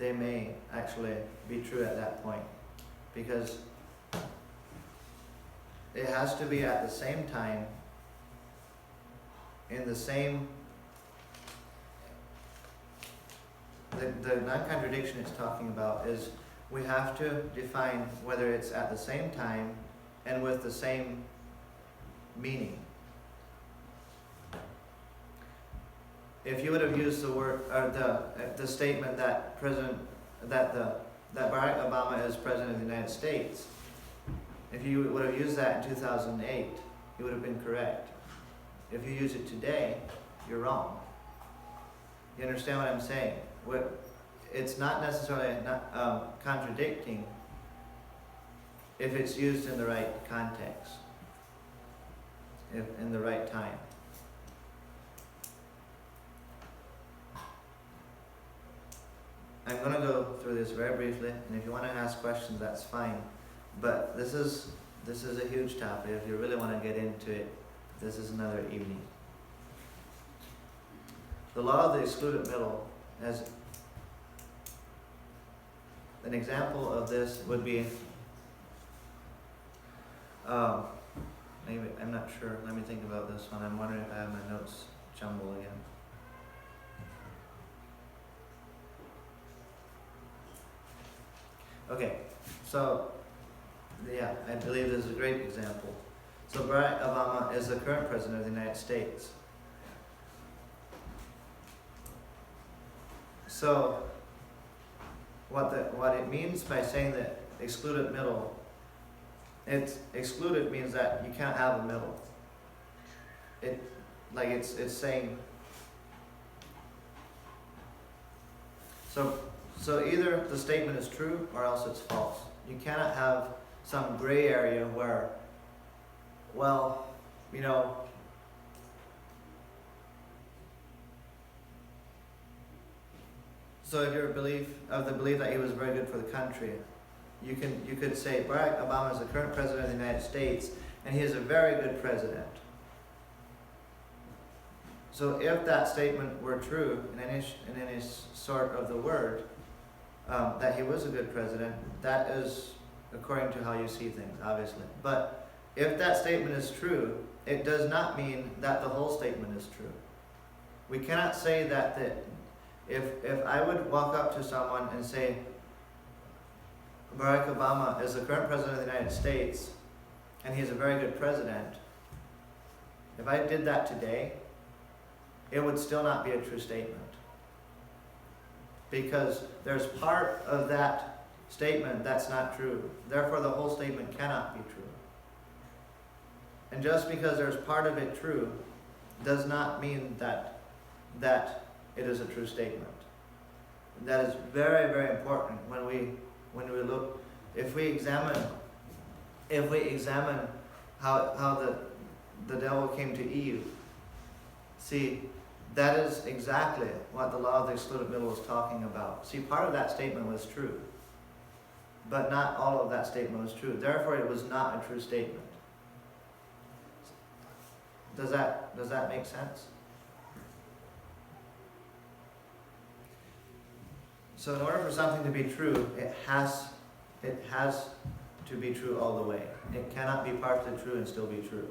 they may actually be true at that point, because it has to be at the same time, in the same, the non-contradiction it's talking about is we have to define whether it's at the same time and with the same meaning. If you would have used the word or the statement that that Barack Obama is president of the United States, if you would have used that in 2008, you would have been correct. If you use it today, you're wrong. You understand what I'm saying? It's not necessarily contradicting if it's used in the right context, in the right time. I'm going to go through this very briefly, and if you want to ask questions, that's fine. But this is a huge topic. If you really want to get into it, this is another evening. The law of the excluded middle, as an example of this would be, maybe, I'm not sure, let me think about this one. I'm wondering if I have my notes jumbled again. Okay, so yeah, I believe this is a great example. So Barack Obama is the current president of the United States. So what it means by saying that excluded middle, it's excluded means that you can't have a middle. It's saying, so either the statement is true or else it's false. You cannot have some gray area where, well, you know, so if you're of the belief that he was very good for the country, you could say Barack Obama is the current president of the United States and he is a very good president. So if that statement were true in any sort of the word, that he was a good president, that is according to how you see things, obviously. But if that statement is true, it does not mean that the whole statement is true. We cannot say that if I would walk up to someone and say, Barack Obama is the current president of the United States, and he's a very good president, if I did that today, it would still not be a true statement. Because there's part of that statement that's not true. Therefore, the whole statement cannot be true. And just because there's part of it true does not mean that it is a true statement. That is very, very important when we look, if we examine how the devil came to Eve. See, that is exactly what the law of the excluded middle is talking about. See, part of that statement was true, but not all of that statement was true. Therefore, it was not a true statement. Does that make sense? So in order for something to be true, it has to be true all the way. It cannot be partially true and still be true.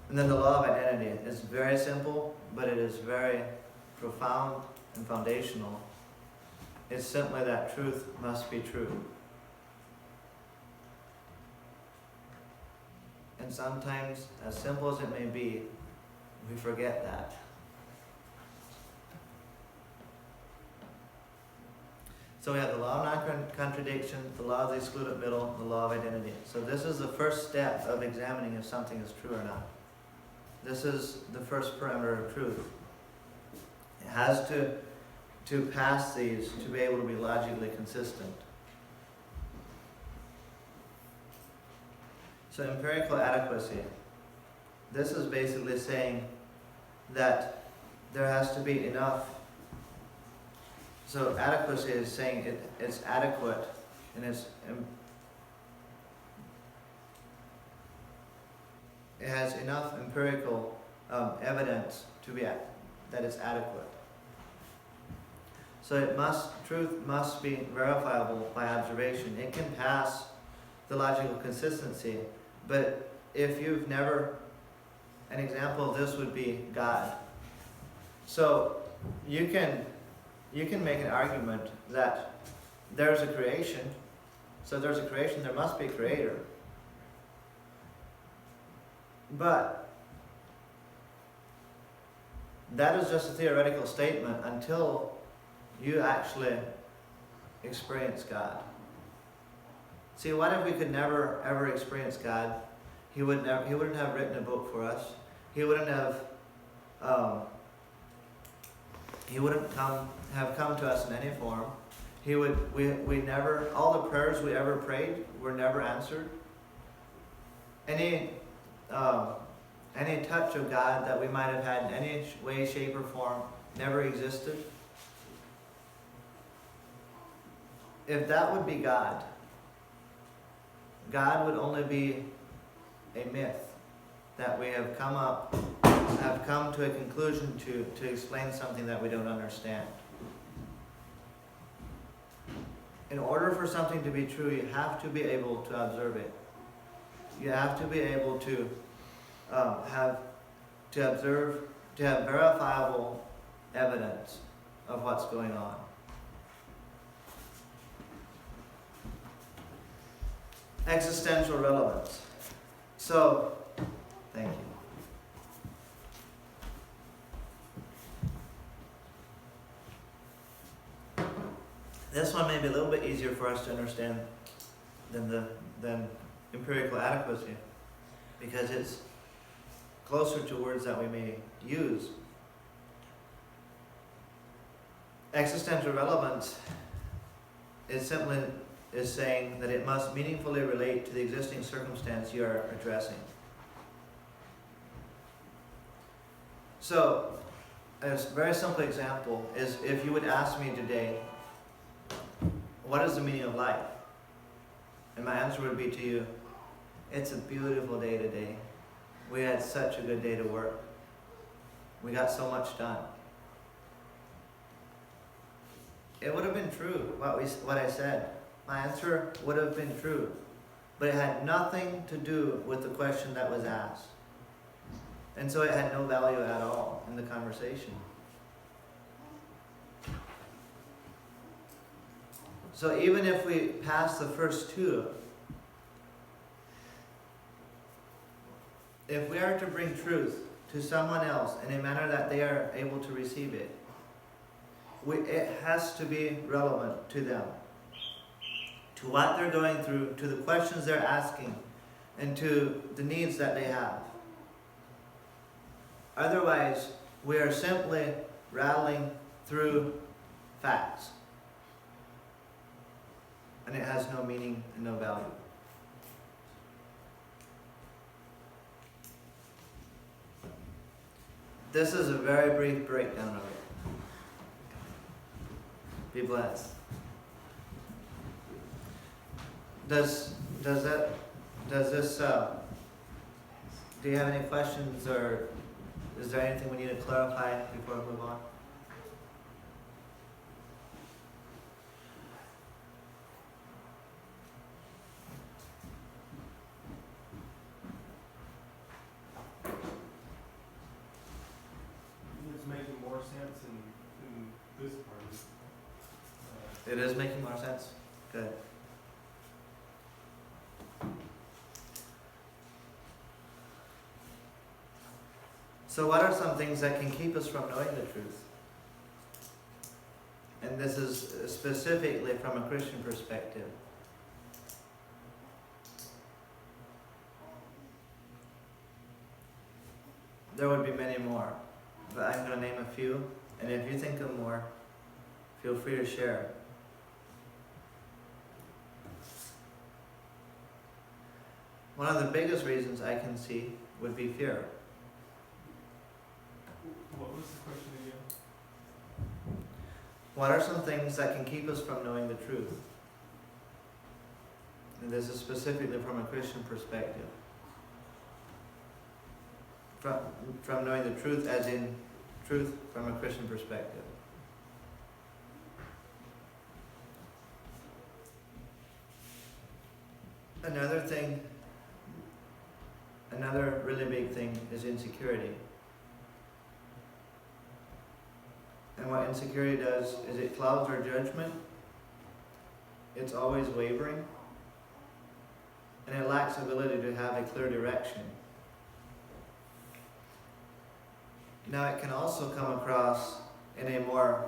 And then the law of identity is very simple, but it is very profound and foundational. It's simply that truth must be true. And sometimes, as simple as it may be, we forget that. So we have the law of non-contradiction, the law of the excluded middle, the law of identity. So this is the first step of examining if something is true or not. This is the first parameter of truth. It has to pass these to be able to be logically consistent. So empirical adequacy. This is basically saying that there has to be enough. So adequacy is saying it's adequate and it has enough empirical evidence to be that it's adequate. So truth must be verifiable by observation. It can pass the logical consistency, but if you've never, an example of this would be God. So you can make an argument that there's a creation, so there's a creation, there must be a creator. But that is just a theoretical statement until you actually experience God. See, what if we could never ever experience God? He wouldn't have written a book for us. He wouldn't have come to us in any form. We never, all the prayers we ever prayed were never answered. Any touch of God that we might have had in any way, shape, or form never existed. If that would be God, God would only be a myth that we have come to a conclusion to explain something that we don't understand. In order for something to be true, you have to be able to observe it. You have to be able to have verifiable evidence of what's going on. Existential relevance. So, thank you. This one may be a little bit easier for us to understand than empirical adequacy, because it's closer to words that we may use. Existential relevance is simply saying that it must meaningfully relate to the existing circumstance you are addressing. So, a very simple example is if you would ask me today, what is the meaning of life? And my answer would be to you, it's a beautiful day today. We had such a good day to work. We got so much done. It would have been true, what I said. My answer would have been true. but it had nothing to do with the question that was asked. And so it had no value at all in the conversation. So even if we pass the first two, if we are to bring truth to someone else in a manner that they are able to receive it, it has to be relevant to them, to what they're going through, to the questions they're asking, and to the needs that they have. Otherwise, we are simply rattling through facts, and it has no meaning and no value. This is a very brief breakdown of it. Be blessed. Does this do you have any questions, or is there anything we need to clarify before we move on? It's making more sense in this part. It is making more sense? Good. So what are some things that can keep us from knowing the truth? And this is specifically from a Christian perspective. There would be many more, but I'm going to name a few, and if you think of more, feel free to share. One of the biggest reasons I can see would be fear. What was the question again? What are some things that can keep us from knowing the truth? And this is specifically from a Christian perspective. From knowing the truth as in truth from a Christian perspective. Another really big thing is insecurity. And what insecurity does is it clouds our judgment. It's always wavering. And it lacks ability to have a clear direction. Now it can also come across in a more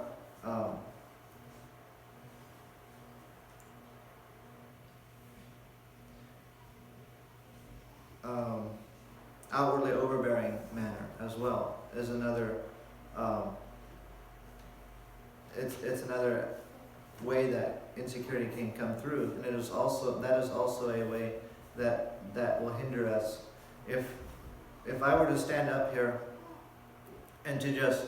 outwardly overbearing manner as well as another. It's another way that insecurity can come through, and that is also a way that will hinder us. If I were to stand up here and to just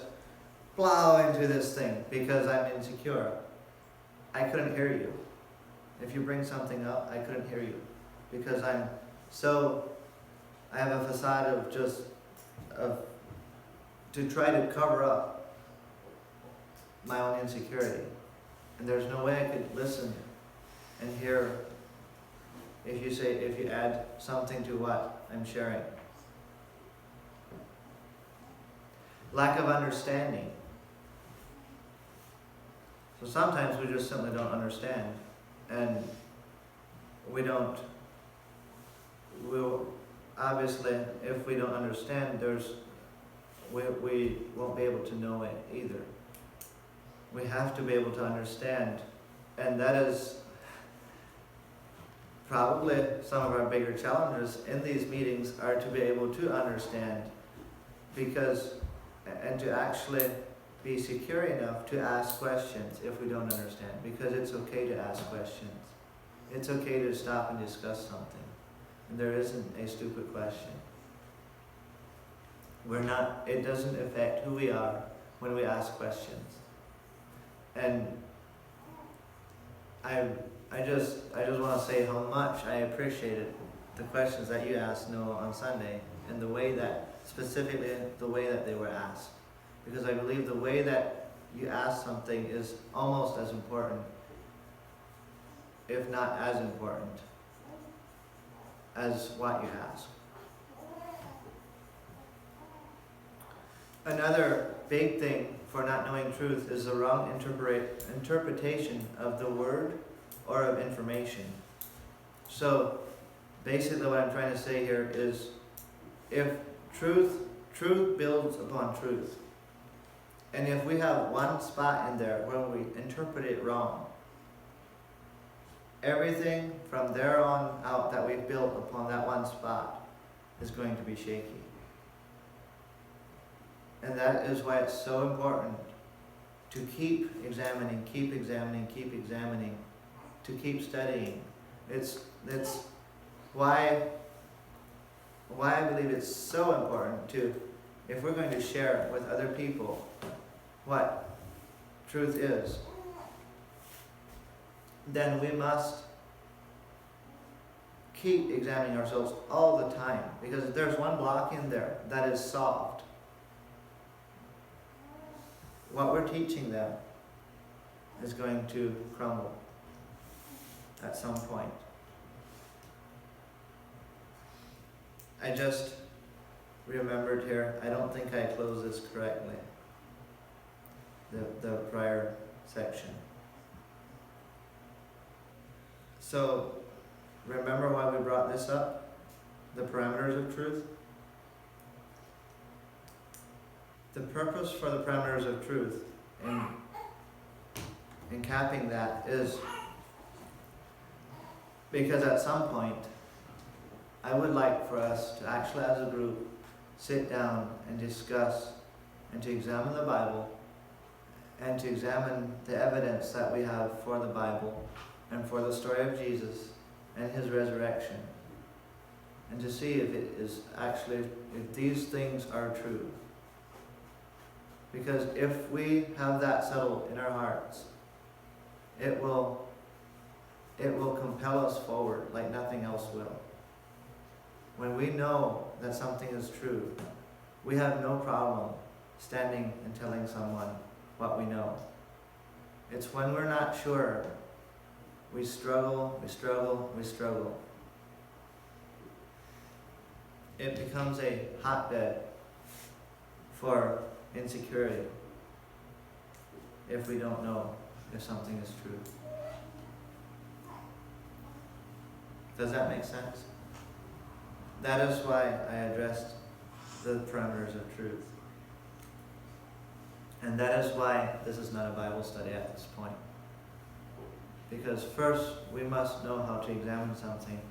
plow into this thing because I'm insecure, I couldn't hear you. If you bring something up, I couldn't hear you because I have a facade to try to cover up my own insecurity. And there's no way I could listen and hear if you add something to what I'm sharing. Lack of understanding. So sometimes we just simply don't understand, and we'll obviously, if we don't understand, we won't be able to know it either. We have to be able to understand, and that is probably some of our bigger challenges in these meetings, are to be able to understand, and to actually be secure enough to ask questions if we don't understand, because it's okay to ask questions. It's okay to stop and discuss something, and there isn't a stupid question. It doesn't affect who we are when we ask questions. And I just want to say how much I appreciated the questions that you asked Noah on Sunday, and specifically the way that they were asked. Because I believe the way that you ask something is almost as important, if not as important, as what you ask. Another big thing for not knowing truth is the wrong interpretation of the word or of information. So basically what I'm trying to say here is, if truth builds upon truth, and if we have one spot in there where we interpret it wrong, everything from there on out that we've built upon that one spot is going to be shaky. And that is why it's so important to keep examining, to keep studying. It's why I believe it's so important to, if we're going to share with other people what truth is, then we must keep examining ourselves all the time, because if there's one block in there that is solved, what we're teaching them is going to crumble at some point. I just remembered here, I don't think I closed this correctly, the prior section. So, remember why we brought this up? The parameters of truth? The purpose for the parameters of truth in capping that is because at some point I would like for us to actually as a group sit down and discuss and to examine the Bible and to examine the evidence that we have for the Bible and for the story of Jesus and his resurrection, and to see if it is actually, if these things are true. Because if we have that settled in our hearts, it will compel us forward like nothing else will. When we know that something is true, we have no problem standing and telling someone what we know. It's when we're not sure, we struggle. It becomes a hotbed for insecurity if we don't know if something is true. Does that make sense? That is why I addressed the parameters of truth. And that is why this is not a Bible study at this point. Because first we must know how to examine something,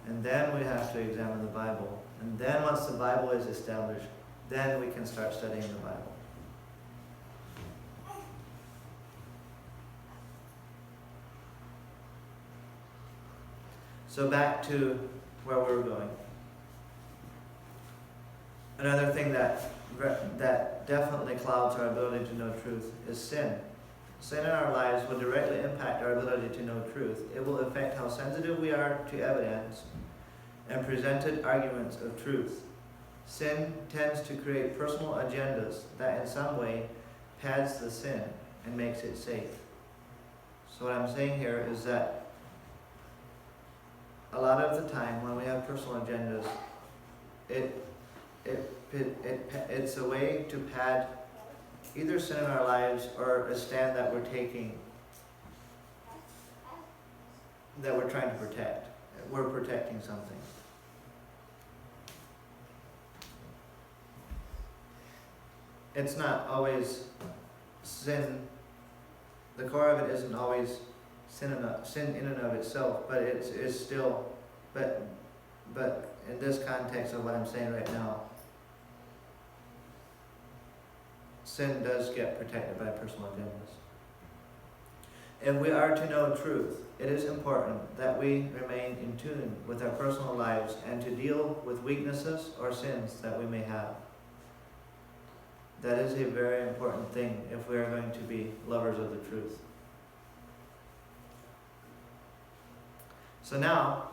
and then we have to examine the Bible. And then once the Bible is established, then we can start studying the Bible. So back to where we're going. Another thing that definitely clouds our ability to know truth is sin. Sin in our lives will directly impact our ability to know truth. It will affect how sensitive we are to evidence and presented arguments of truth. Sin tends to create personal agendas that in some way pads the sin and makes it safe. So what I'm saying here is that a lot of the time when we have personal agendas, it's a way to pad either sin in our lives or a stand that we're taking that we're trying to protect. We're protecting something. It's not always sin. The core of it isn't always sin in and of itself, but it's still, but in this context of what I'm saying right now, sin does get protected by personal agendas. If we are to know truth, it is important that we remain in tune with our personal lives and to deal with weaknesses or sins that we may have. That is a very important thing if we are going to be lovers of the truth. So now,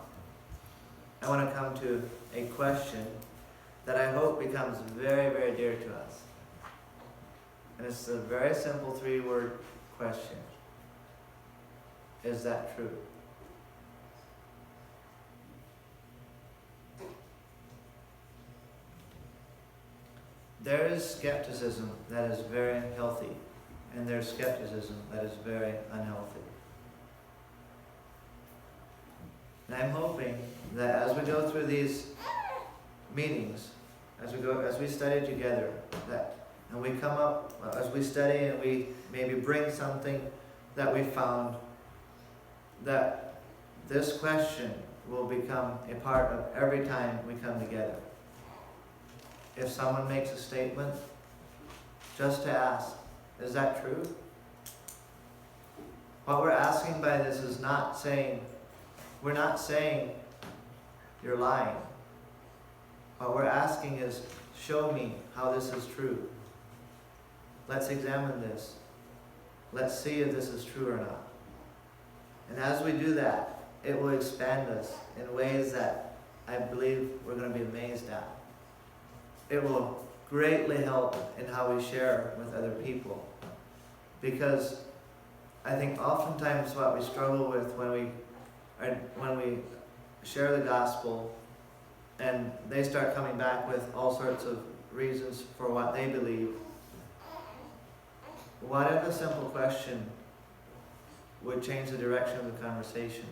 I want to come to a question that I hope becomes very, very dear to us. And it's a very simple 3-word question. Is that true? there is skepticism that is very healthy, and there's skepticism that is very unhealthy. And I'm hoping that as we go through these meetings, as we study together, and we come up, as we study and we maybe bring something that we found, that this question will become a part of every time we come together. If someone makes a statement, just to ask, is that true? What we're asking by this is not saying, we're not saying you're lying. What we're asking is, show me how this is true. Let's examine this. Let's see if this is true or not. And as we do that, it will expand us in ways that I believe we're going to be amazed at. It will greatly help in how we share with other people. Because I think oftentimes what we struggle with when we share the gospel and they start coming back with all sorts of reasons for what they believe, what if a simple question would change the direction of the conversation?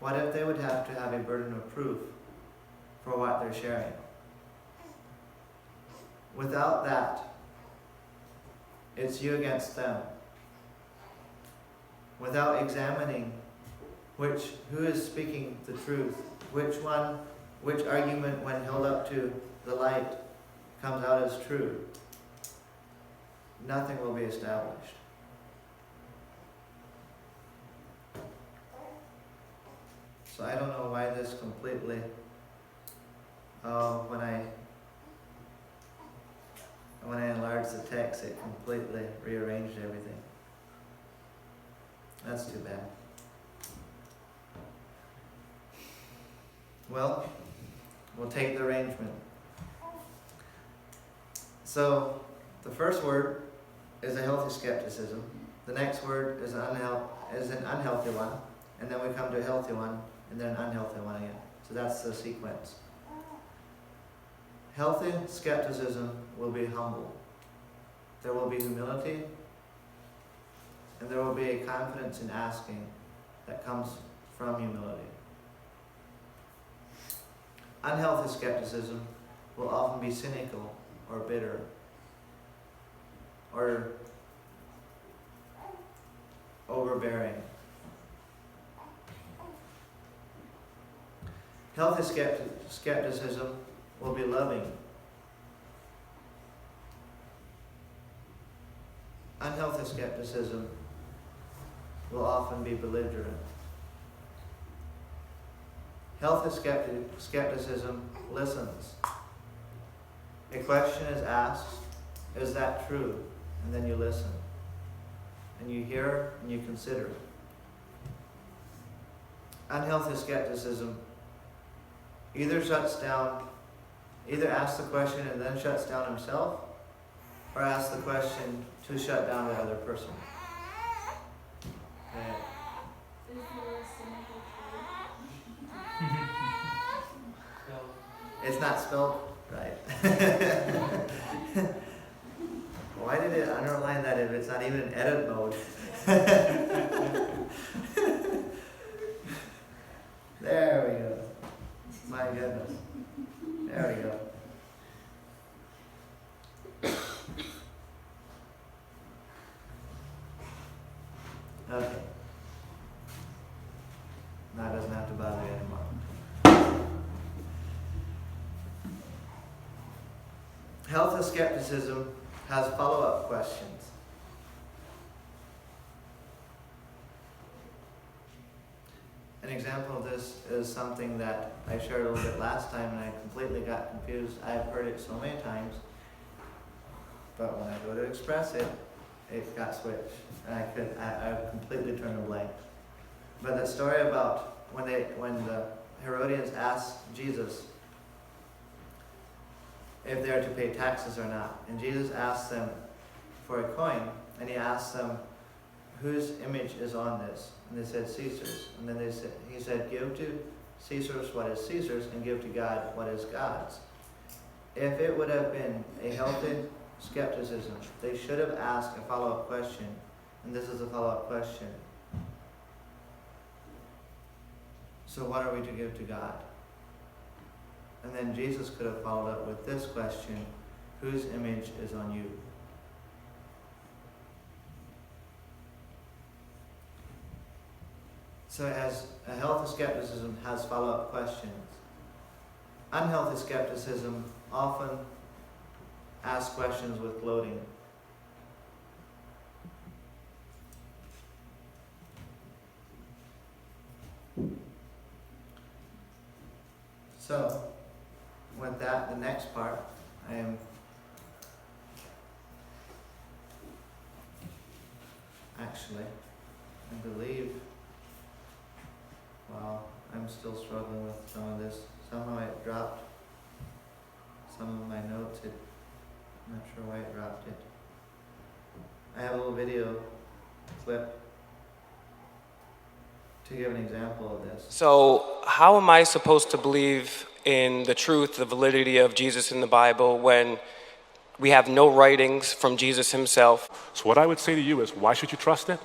What if they would have to have a burden of proof for what they're sharing? Without that, it's you against them. Without examining who is speaking the truth, which argument when held up to the light comes out as true, nothing will be established. So I don't know why this completely, when I enlarged the text, it completely rearranged everything. That's too bad. Well, we'll take the arrangement. So, the first word is a healthy skepticism. The next word is an unhealthy one. And then we come to a healthy one, and then an unhealthy one again. So that's the sequence. Healthy skepticism will be humble. There will be humility, and there will be a confidence in asking that comes from humility. Unhealthy skepticism will often be cynical or bitter or overbearing. Healthy skepticism will be loving. Unhealthy skepticism will often be belligerent. Healthy skepticism listens. A question is asked, is that true? And then you listen. And you hear and you consider. Unhealthy skepticism either asks the question and then shuts down himself, or asks the question to shut down the other person. It's not spelled right. Why did it underline that if it's not even in edit mode? There we go. My goodness. There we go. Okay. That doesn't have to bother you anymore. Healthy skepticism has follow-up questions. An example of this is something that I shared a little bit last time and I completely got confused. I've heard it so many times, but when I go to express it, it got switched. And I completely turned a blank. But the story about when the Herodians asked Jesus if they are to pay taxes or not. And Jesus asked them for a coin, and he asked them, whose image is on this? And they said, Caesar's. And then he said, give to Caesar's what is Caesar's, and give to God what is God's. if it would have been a healthy skepticism, they should have asked a follow-up question. And this is a follow-up question. So what are we to give to God? And then Jesus could have followed up with this question: whose image is on you? So as a healthy skepticism has follow-up questions, unhealthy skepticism often asks questions with gloating. So, with that, the next part, I believe, well, I'm still struggling with some of this. Somehow it dropped some of my notes. I'm not sure why it dropped it. I have a little video clip to give an example of this. So, how am I supposed to believe in the truth, the validity of Jesus in the Bible when we have no writings from Jesus himself? So what I would say to you is, why should you trust it?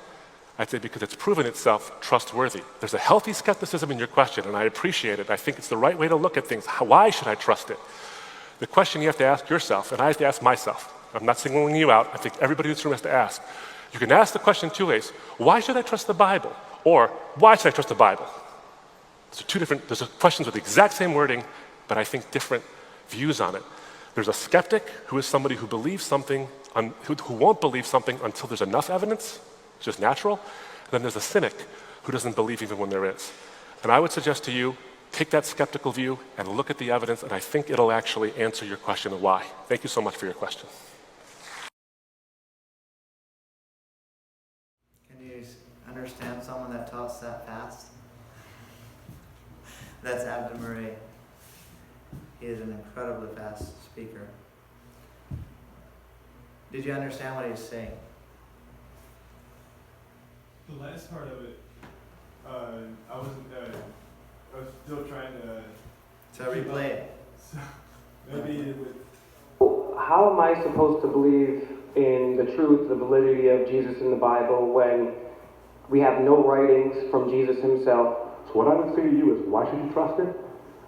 I'd say because it's proven itself trustworthy. There's a healthy skepticism in your question, and I appreciate it. I think it's the right way to look at things. Why should I trust it? The question you have to ask yourself, and I have to ask myself, I'm not singling you out, I think everybody in this room has to ask. You can ask the question two ways. Why should I trust the Bible? Or, why should I trust the Bible? There's questions with the exact same wording, but I think different views on it. There's a skeptic who is somebody who believes something, who won't believe something until there's enough evidence. It's just natural. And then there's a cynic who doesn't believe even when there is. And I would suggest to you, take that skeptical view and look at the evidence, and I think it'll actually answer your question of why. Thank you so much for your question. Can you understand someone that talks that fast? That's Abdul Murray. He is an incredibly fast speaker. Did you understand what he's saying? The last part of it, I was still trying to. So replay it. So maybe it would. How am I supposed to believe in the truth, the validity of Jesus in the Bible when we have no writings from Jesus himself? So what I would say to you is, why should you trust it?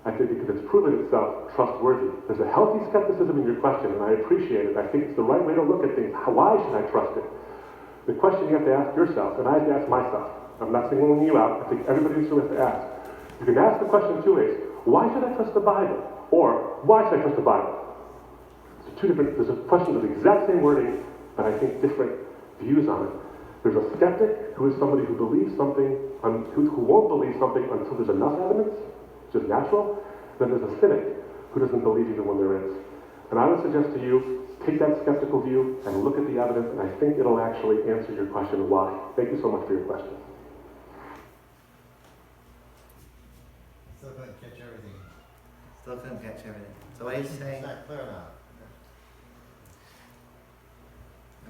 I think because it's proven itself trustworthy. There's a healthy skepticism in your question, and I appreciate it. I think it's the right way to look at things. Why should I trust it? The question you have to ask yourself, and I have to ask myself, I'm not singling you out, I think everybody in this room has to ask. You can ask the question two ways. Why should I trust the Bible? Or, why should I trust the Bible? There's a question with the exact same wording, but I think different views on it. There's a skeptic who is somebody who believes something, who won't believe something until there's enough evidence, which is natural. Then there's a cynic who doesn't believe even when there is. And I would suggest to you, take that skeptical view and look at the evidence, and I think it'll actually answer your question of why. Thank you so much for your question. Still couldn't catch everything. Still couldn't catch everything. So what he's saying, It's not clear enough.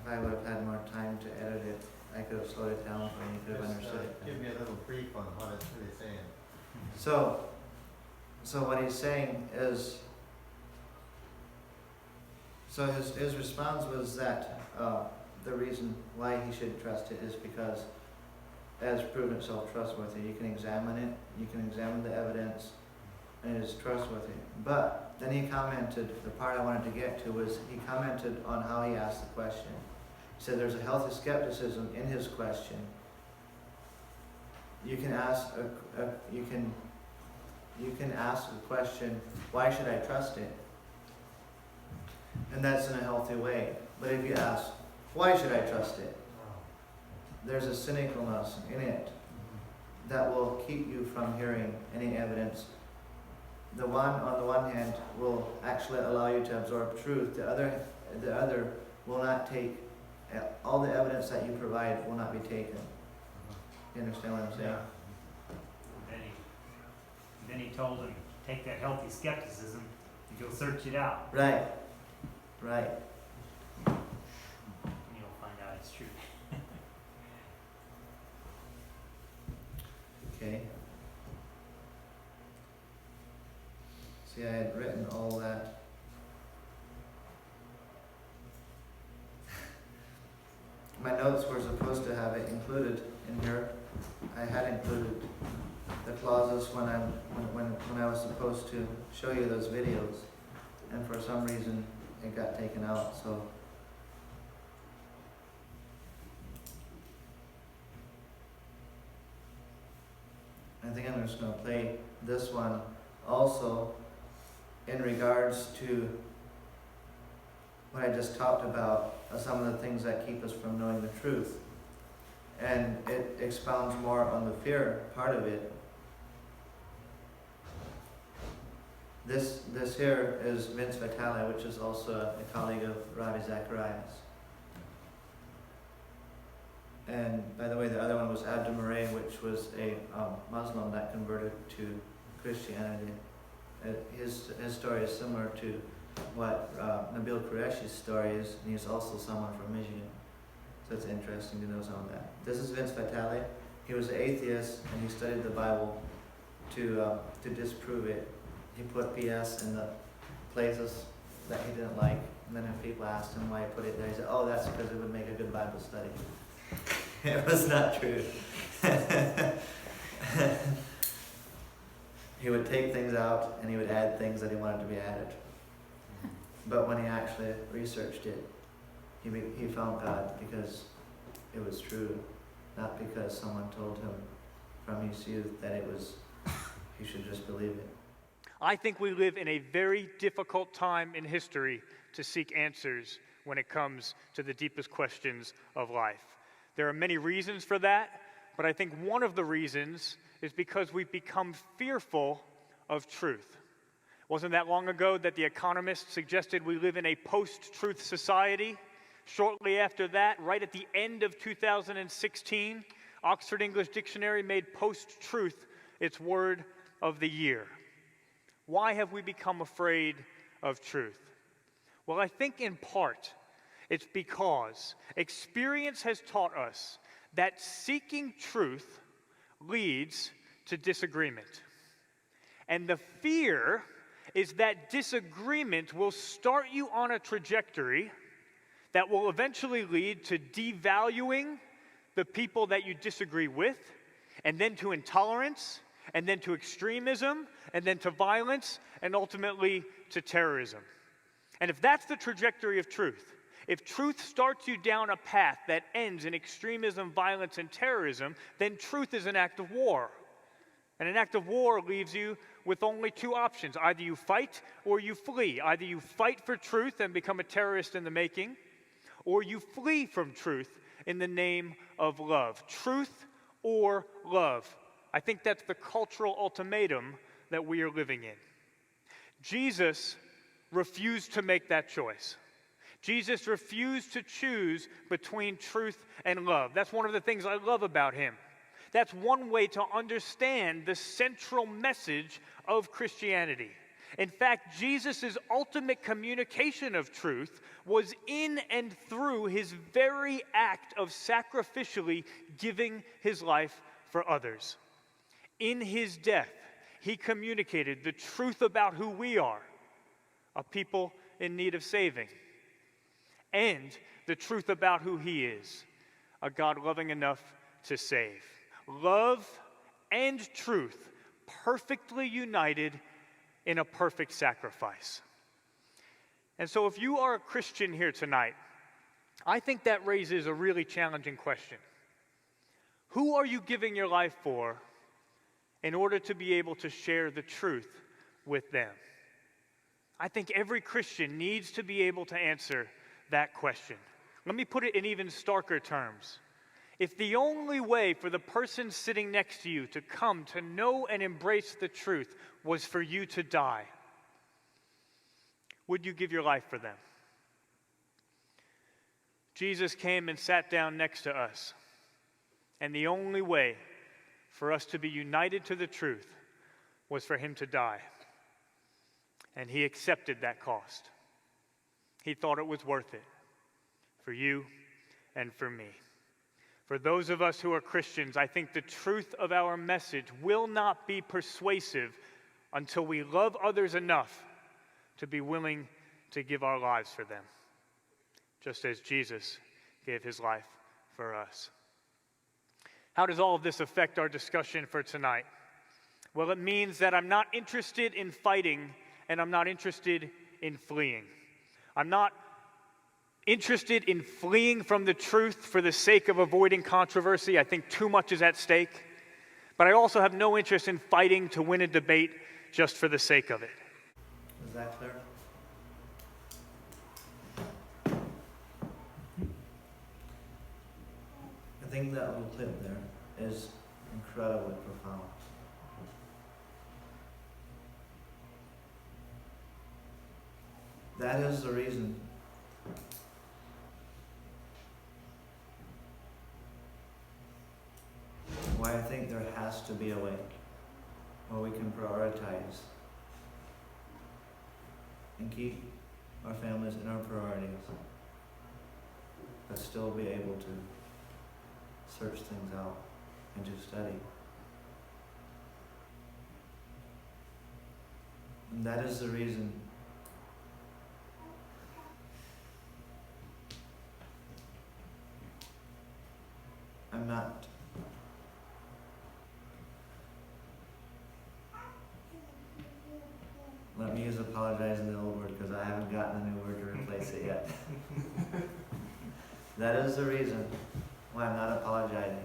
if I would have had more time to edit it, I could have slowed it down for you, could have Just, understood it. give me a little brief on what it's really saying. So what he's saying is, so his response was that the reason why he should trust it is because it has proven itself trustworthy. You can examine it, you can examine the evidence, and it is trustworthy. But then he commented, the part I wanted to get to was, he commented on how he asked the question. He said there's a healthy skepticism in his question. You can ask you can ask the question, why should I trust it? And that's in a healthy way. But if you ask, why should I trust it? There's a cynicalness in it that will keep you from hearing any evidence. The one, on the one hand, will actually allow you to absorb truth. The other will not take, all the evidence that you provide will not be taken. You understand what I'm saying? Then he told him, take that healthy skepticism and go search it out. Right. Right. And you'll find out it's true. Okay. See, I had written all that my notes were supposed to have it included in here. I had included the clauses when I was supposed to show you those videos, and for some reason it got taken out. So I think I'm just going to play this one also in regards to what I just talked about, some of the things that keep us from knowing the truth. And it expounds more on the fear part of it. This here is Vince Vitale, which is also a colleague of Ravi Zacharias. And by the way, the other one was Abdul Murray, which was a Muslim that converted to Christianity. His story is similar to what Nabil Qureshi's story is, and he's also someone from Michigan. So it's interesting to know some of that. This is Vince Vitale. He was an atheist, and he studied the Bible to disprove it. He put BS in the places that he didn't like, and then if people asked him why he put it there, he said, "Oh, that's because it would make a good Bible study." It was not true. He would take things out and he would add things that he wanted to be added. But when he actually researched it, he found God because it was true, not because someone told him from his youth that he should just believe it. I think we live in a very difficult time in history to seek answers when it comes to the deepest questions of life. There are many reasons for that, but I think one of the reasons is because we've become fearful of truth. Wasn't that long ago that The Economist suggested we live in a post-truth society? Shortly after that, right at the end of 2016, Oxford English Dictionary made post-truth its word of the year. Why have we become afraid of truth? Well, I think in part it's because experience has taught us that seeking truth leads to disagreement. And the fear is that disagreement will start you on a trajectory that will eventually lead to devaluing the people that you disagree with, and then to intolerance, and then to extremism, and then to violence, and ultimately to terrorism. And if that's the trajectory of truth, if truth starts you down a path that ends in extremism, violence, and terrorism, then truth is an act of war. And an act of war leaves you with only two options. Either you fight or you flee. Either you fight for truth and become a terrorist in the making, or you flee from truth in the name of love. Truth or love. I think that's the cultural ultimatum that we are living in. Jesus refused to make that choice. Jesus refused to choose between truth and love. That's one of the things I love about him. That's one way to understand the central message of Christianity. In fact, Jesus' ultimate communication of truth was in and through his very act of sacrificially giving his life for others. In his death, he communicated the truth about who we are, a people in need of saving, and the truth about who he is, a God loving enough to save. Love and truth perfectly united in a perfect sacrifice. And so if you are a Christian here tonight, I think that raises a really challenging question. Who are you giving your life for in order to be able to share the truth with them? I think every Christian needs to be able to answer that question. Let me put it in even starker terms. If the only way for the person sitting next to you to come to know and embrace the truth was for you to die, would you give your life for them? Jesus came and sat down next to us, and the only way for us to be united to the truth was for him to die. And he accepted that cost. He thought it was worth it for you and for me. For those of us who are Christians, I think the truth of our message will not be persuasive until we love others enough to be willing to give our lives for them, just as Jesus gave his life for us. How does all of this affect our discussion for tonight? Well, it means that I'm not interested in fighting and I'm not interested in fleeing. I'm not interested in fleeing from the truth for the sake of avoiding controversy. I think too much is at stake. But I also have no interest in fighting to win a debate just for the sake of it. Is that clear? I think that little clip there is incredibly profound. That is the reason why I think there has to be a way where we can prioritize and keep our families in our priorities, but still be able to search things out and to study. And that is the reason I'm not let me use apologize in the old word because I haven't gotten a new word to replace it yet. That is the reason why I'm not apologizing.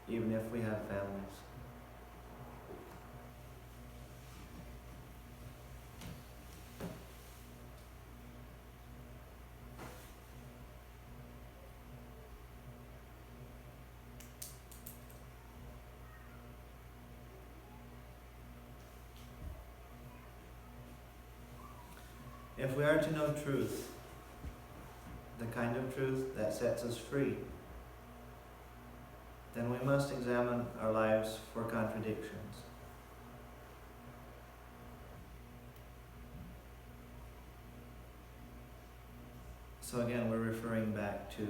Even if we have families. If we are to know truth, the kind of truth that sets us free, then we must examine our lives for contradictions. So again, we're referring back to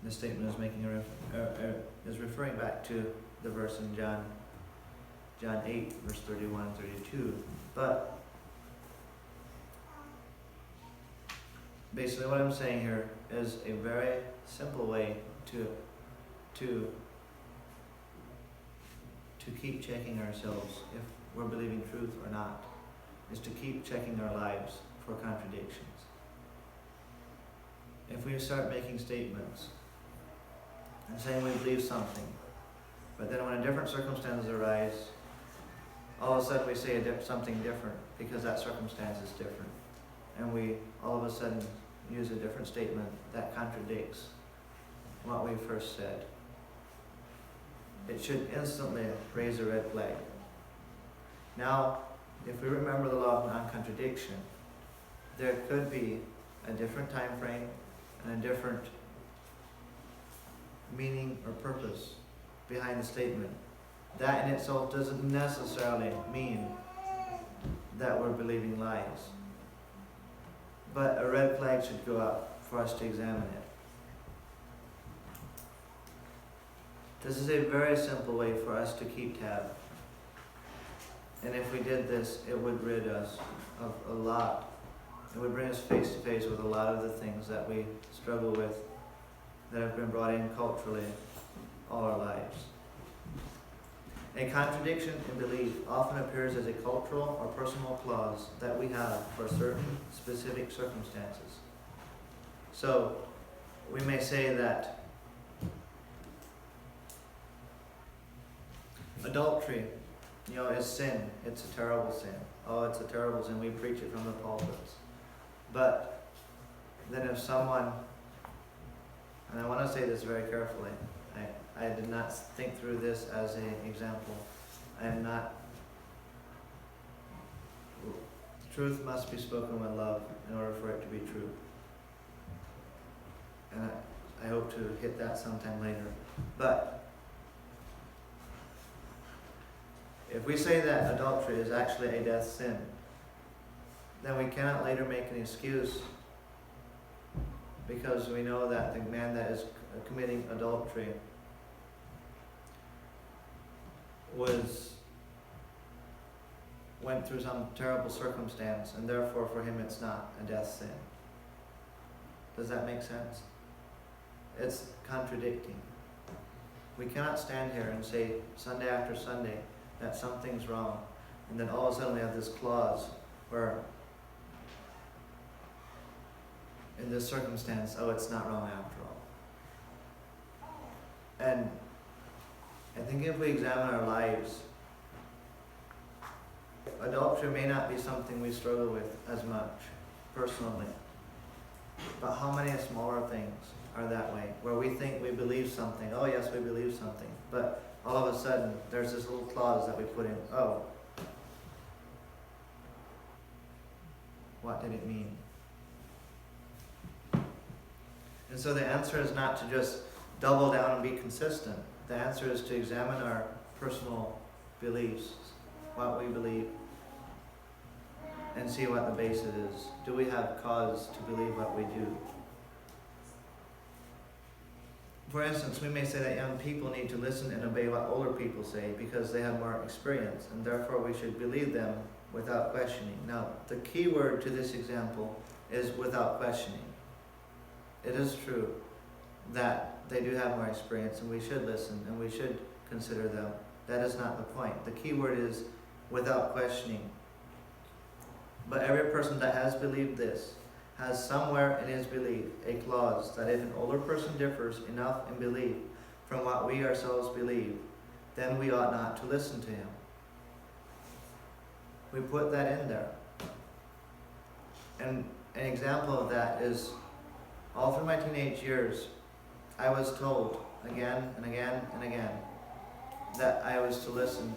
the statement is making is referring back to the verse in John 8, verse 31 and 32. But basically what I'm saying here is a very simple way to keep checking ourselves if we're believing truth or not, is to keep checking our lives for contradictions. If we start making statements and saying we believe something, but then when a different circumstances arise, all of a sudden we say something different because that circumstance is different. And we all of a sudden use a different statement that contradicts what we first said. It should instantly raise a red flag. Now, if we remember the law of non-contradiction, there could be a different time frame and a different meaning or purpose behind the statement. That in itself doesn't necessarily mean that we're believing lies. But a red flag should go up for us to examine it. This is a very simple way for us to keep tab. And if we did this, it would rid us of a lot. It would bring us face to face with a lot of the things that we struggle with that have been brought in culturally all our lives. A contradiction in belief often appears as a cultural or personal clause that we have for certain specific circumstances. So, we may say that adultery, is sin. It's a terrible sin. Oh, it's a terrible sin. We preach it from the pulpits. But then if someone, and I want to say this very carefully, I did not think through this as an example. I am not. Truth must be spoken with love in order for it to be true. And I hope to hit that sometime later. But if we say that adultery is actually a death sin, then we cannot later make an excuse because we know that the man that is committing adultery was went through some terrible circumstance, and therefore for him it's not a death sin. Does that make sense? It's contradicting. We cannot stand here and say Sunday after Sunday that something's wrong, and then all of a sudden we have this clause where in this circumstance, oh, it's not wrong after all. And I think if we examine our lives, adultery may not be something we struggle with as much personally, but how many smaller things are that way, where we think we believe something, oh yes, we believe something, but all of a sudden there's this little clause that we put in, oh, what did it mean? And so the answer is not to just double down and be consistent. The answer is to examine our personal beliefs, what we believe, and see what the basis is. Do we have cause to believe what we do? For instance, we may say that young people need to listen and obey what older people say because they have more experience, and therefore we should believe them without questioning. Now, the key word to this example is without questioning. It is true that they do have more experience, and we should listen and we should consider them. That is not the point. The key word is without questioning. But every person that has believed this has somewhere in his belief a clause that if an older person differs enough in belief from what we ourselves believe, then we ought not to listen to him. We put that in there. And an example of that is all through my teenage years, I was told again and again and again that I was to listen.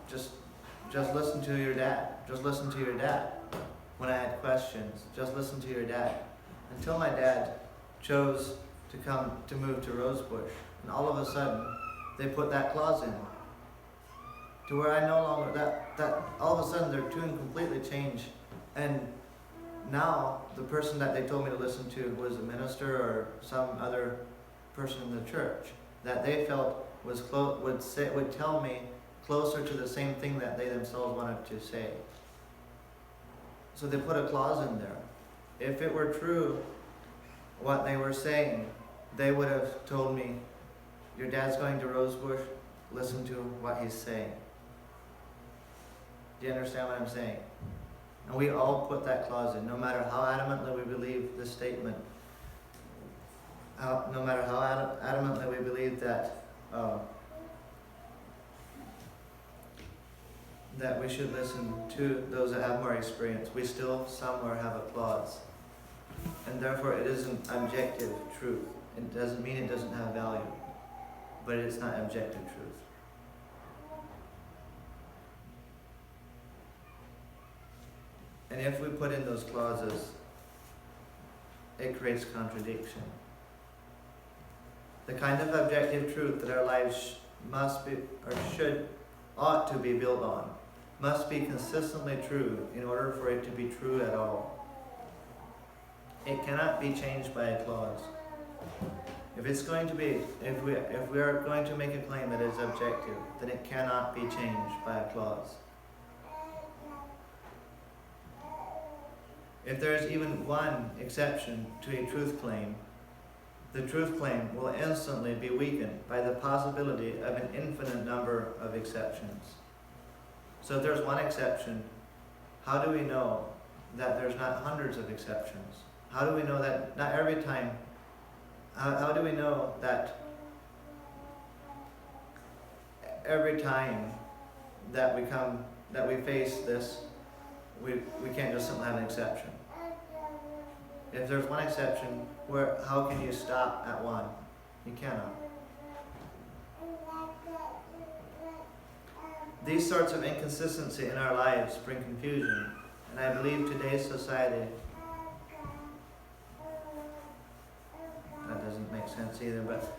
Just listen to your dad. Just listen to your dad. When I had questions, just listen to your dad. Until my dad chose to move to Rosebush, and all of a sudden they put that clause in, to where I no longer that all of a sudden their tune completely changed, and now the person that they told me to listen to was a minister or some other person in the church that they felt was would tell me closer to the same thing that they themselves wanted to say. So they put a clause in there. If it were true what they were saying, they would have told me, your dad's going to Rosebush, listen to what he's saying. Do you understand what I'm saying? And we all put that clause in, no matter how adamantly we believe this statement, no matter how adamantly we believe that that we should listen to those that have more experience, we still somewhere have a clause. And therefore it isn't objective truth. It doesn't mean it doesn't have value, but it's not objective truth. And if we put in those clauses, it creates contradiction. The kind of objective truth that our lives must be, or ought to be built on, must be consistently true in order for it to be true at all. It cannot be changed by a clause. If it's going to be, if we are going to make a claim that is objective, then it cannot be changed by a clause. If there is even one exception to a truth claim, the truth claim will instantly be weakened by the possibility of an infinite number of exceptions. So if there's one exception, how do we know that there's not hundreds of exceptions? How do we know that not every time, how do we know that every time that we face this, we can't just simply have an exception? If there's one exception, how can you stop at one? You cannot. These sorts of inconsistency in our lives bring confusion, and I believe today's society, that doesn't make sense either, but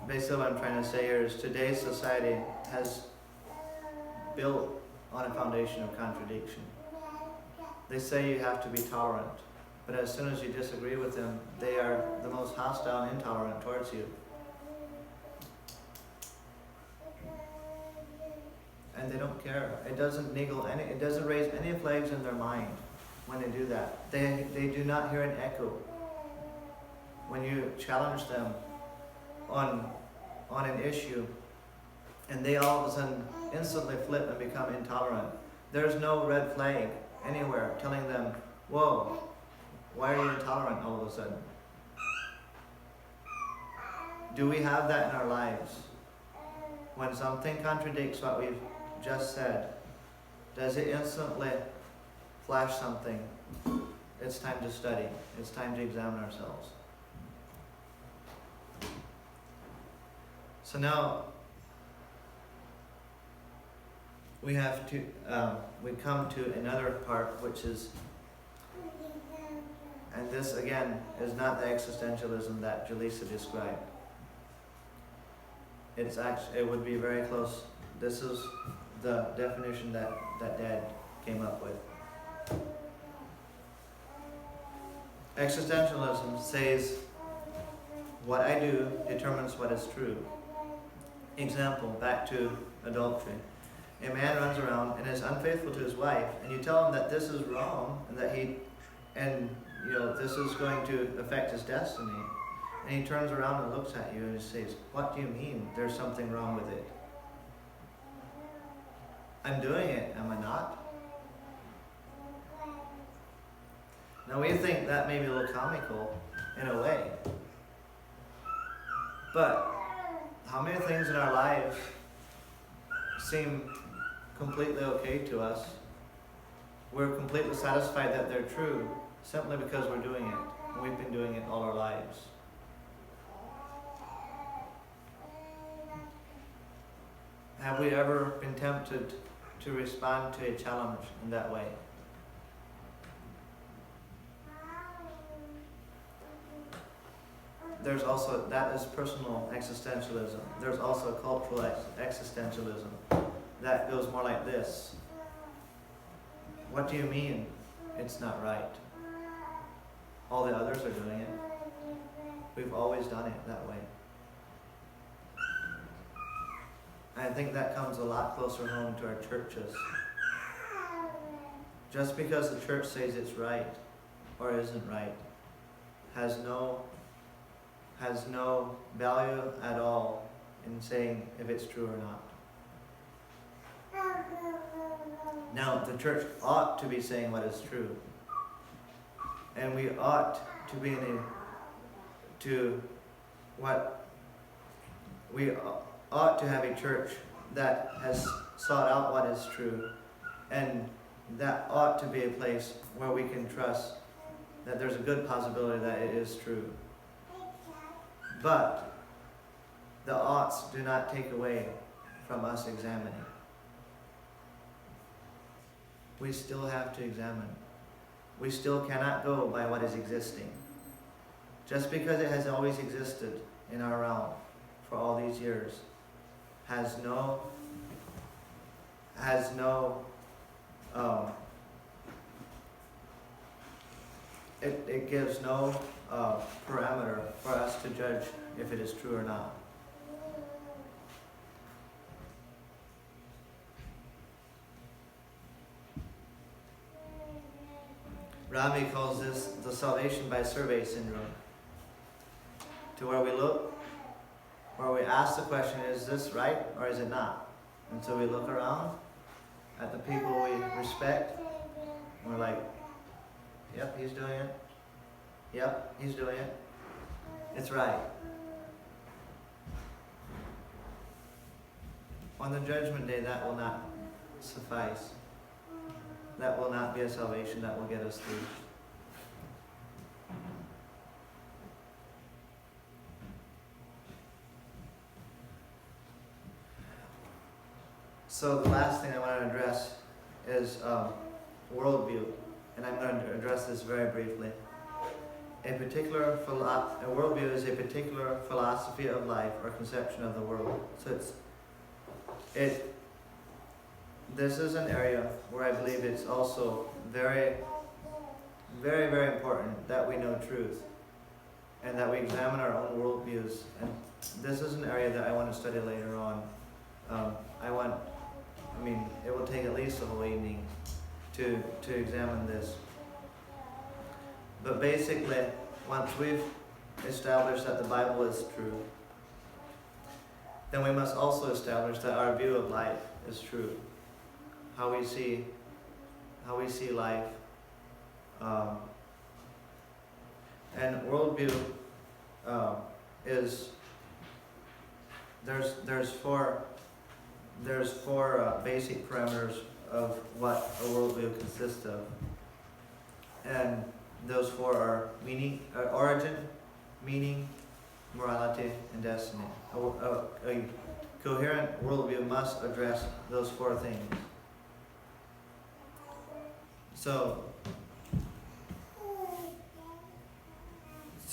basically what I'm trying to say here is today's society has built on a foundation of contradiction. They say you have to be tolerant, but as soon as you disagree with them, they are the most hostile and intolerant towards you. and they don't care. It doesn't it doesn't raise any flags in their mind when they do that. They do not hear an echo when you challenge them on an issue, and they all of a sudden instantly flip and become intolerant. There's no red flag anywhere telling them, whoa, why are you intolerant all of a sudden? Do we have that in our lives? When something contradicts what we've just said, does it instantly flash something? It's time to study. It's time to examine ourselves. So now we have to, we come to another part, which is, and this again is not the existentialism that Jaleesa described. It's actually, it would be very close. This is the definition that Dad came up with. Existentialism says, what I do determines what is true. Example, back to adultery. A man runs around and is unfaithful to his wife, and you tell him that this is wrong and that this is going to affect his destiny. And he turns around and looks at you and he says, what do you mean there's something wrong with it? I'm doing it, am I not? Now we think that may be a little comical in a way. But how many things in our lives seem completely okay to us? We're completely satisfied that they're true simply because we're doing it. And we've been doing it all our lives. Have we ever been tempted to respond to a challenge in that way? There's also, that is personal existentialism. There's also cultural existentialism that goes more like this. What do you mean it's not right? All the others are doing it. We've always done it that way. I think that comes a lot closer home to our churches. Just because the church says it's right or isn't right has no value at all in saying if it's true or not. Now, the church ought to be saying what is true. And we ought to be we ought to have a church that has sought out what is true, and that ought to be a place where we can trust that there's a good possibility that it is true. But the oughts do not take away from us examining. We still have to examine. We still cannot go by what is existing. Just because it has always existed in our realm for all these years it gives no parameter for us to judge if it is true or not. Rami calls this the salvation by survey syndrome, to where we look, where we ask the question, is this right or is it not? And so we look around at the people we respect, and we're like, yep, he's doing it. Yep, he's doing it. It's right. On the judgment day, that will not suffice. That will not be a salvation that will get us through. So the last thing I want to address is worldview, and I'm going to address this very briefly. A worldview is a particular philosophy of life or conception of the world. So this is an area where I believe it's also very, very, very important that we know truth and that we examine our own worldviews. And this is an area that I want to study later on. I want I mean, it will take at least a whole evening to examine this. But basically, once we've established that the Bible is true, then we must also establish that our view of life is true. How we see life. And worldview is there's four basic parameters of what a worldview consists of, and those four are origin, meaning, morality, and destiny. A coherent worldview must address those four things. So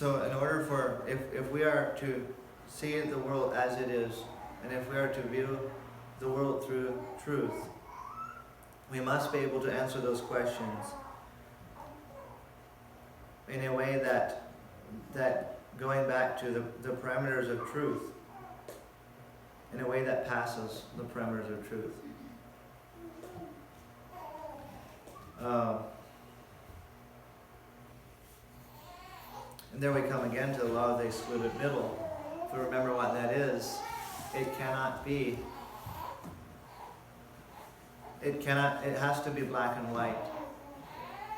in order for, if we are to see the world as it is, and if we are to view the world through truth, we must be able to answer those questions in a way that going back to the parameters of truth, in a way that passes the parameters of truth. And there we come again to the law of the excluded middle. If we remember what that is, it has to be black and white.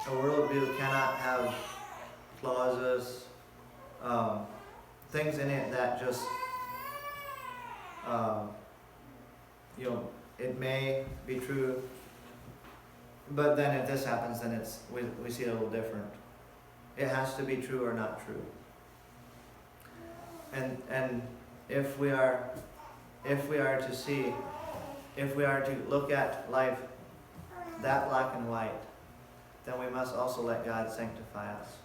A worldview cannot have clauses, things in it that just, it may be true, but then if this happens, then we see it a little different. It has to be true or not true. And if we are to look at life that black and white, then we must also let God sanctify us.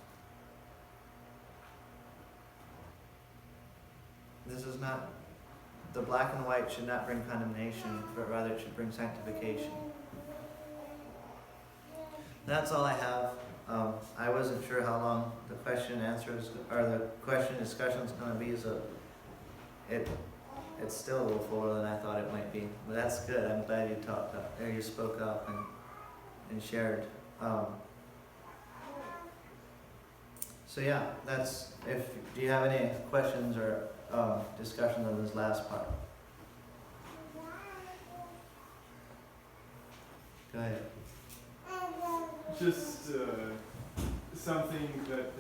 The black and white should not bring condemnation, but rather it should bring sanctification. That's all I have. I wasn't sure how long the question answers or the question discussion is going to be, so it's still a little fuller than I thought it might be. But that's good. I'm glad you spoke up and shared. So yeah, do you have any questions or discussion on this last part? Go ahead. Just something that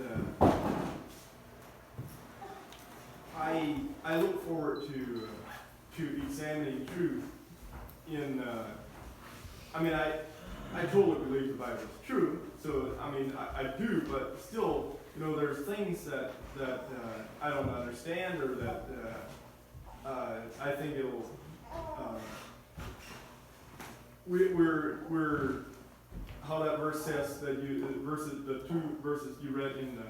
I look forward to examining truth in. I totally believe the Bible is true. So I do, but still, there's things that I don't understand, or that I think it'll. We're how that verse says that the two verses you read in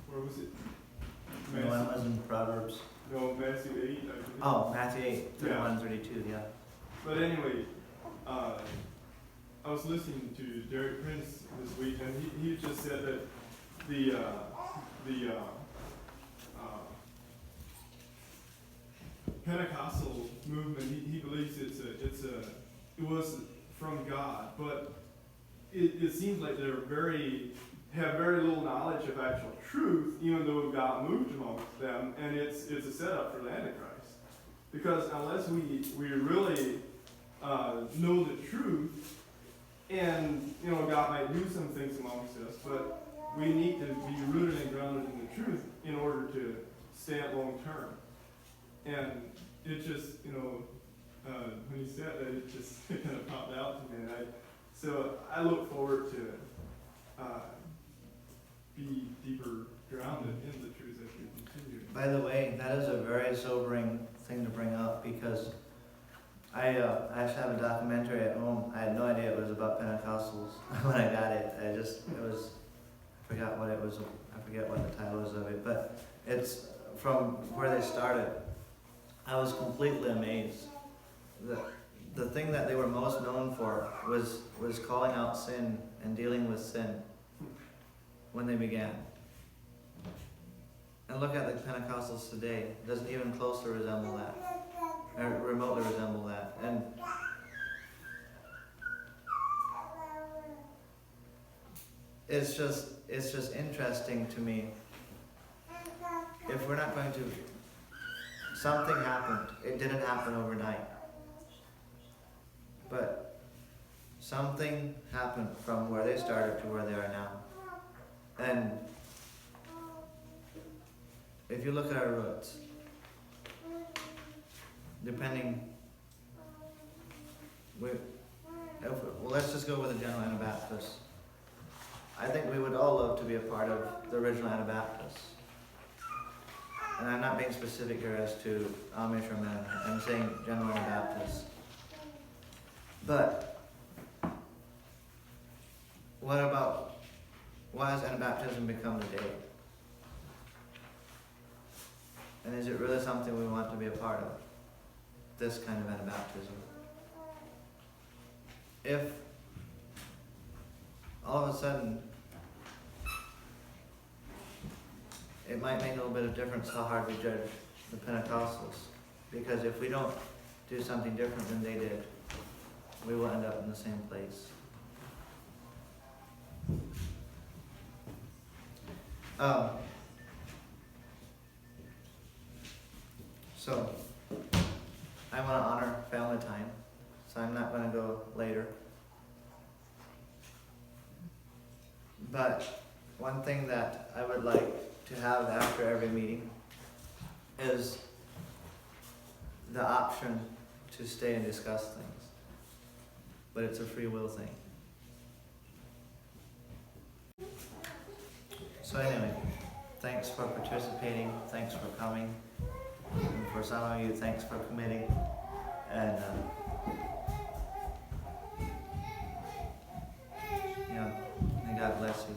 where was it? The one was in Proverbs. No, Matthew 8, I believe. Oh, Matthew 8, 31, 32, yeah. But anyway, I was listening to Derek Prince this week, and he just said that the Pentecostal movement, he believes it was from God, but it seems like they have very little knowledge of actual truth, even though God moved amongst them, and it's a setup for the Antichrist. Because unless we really know the truth, and God might do some things amongst us, but we need to be rooted and grounded in the truth in order to stand long term. And it just, when he said that, it just kind of popped out to me. So I look forward to be deeper grounded in the truth as we continue. By the way, that is a very sobering thing to bring up, because I actually have a documentary at home. I had no idea it was about Pentecostals when I got it. I forgot what it was. I forget what the title is of it, but it's from where they started. I was completely amazed. The thing that they were most known for was calling out sin and dealing with sin when they began. And look at the Pentecostals today. It doesn't even closely resemble that. remotely resemble that. And it's just interesting to me. If we're not going to, something happened. It didn't happen overnight. But something happened from where they started to where they are now. And if you look at our roots, let's just go with the general Anabaptists. I think we would all love to be a part of the original Anabaptists. And I'm not being specific here as to Amish or Mennonite. I'm saying general Anabaptists. But why has Anabaptism become the day? And is it really something we want to be a part of? This kind of Anabaptism? If all of a sudden it might make a little bit of difference how hard we judge the Pentecostals. Because if we don't do something different than they did, we will end up in the same place. So, I want to honor family time, so I'm not going to go later. But one thing that I would like to have after every meeting is the option to stay and discuss things. But it's a free will thing. So anyway, thanks for participating, thanks for coming, and for some of you, thanks for committing, and may God bless you.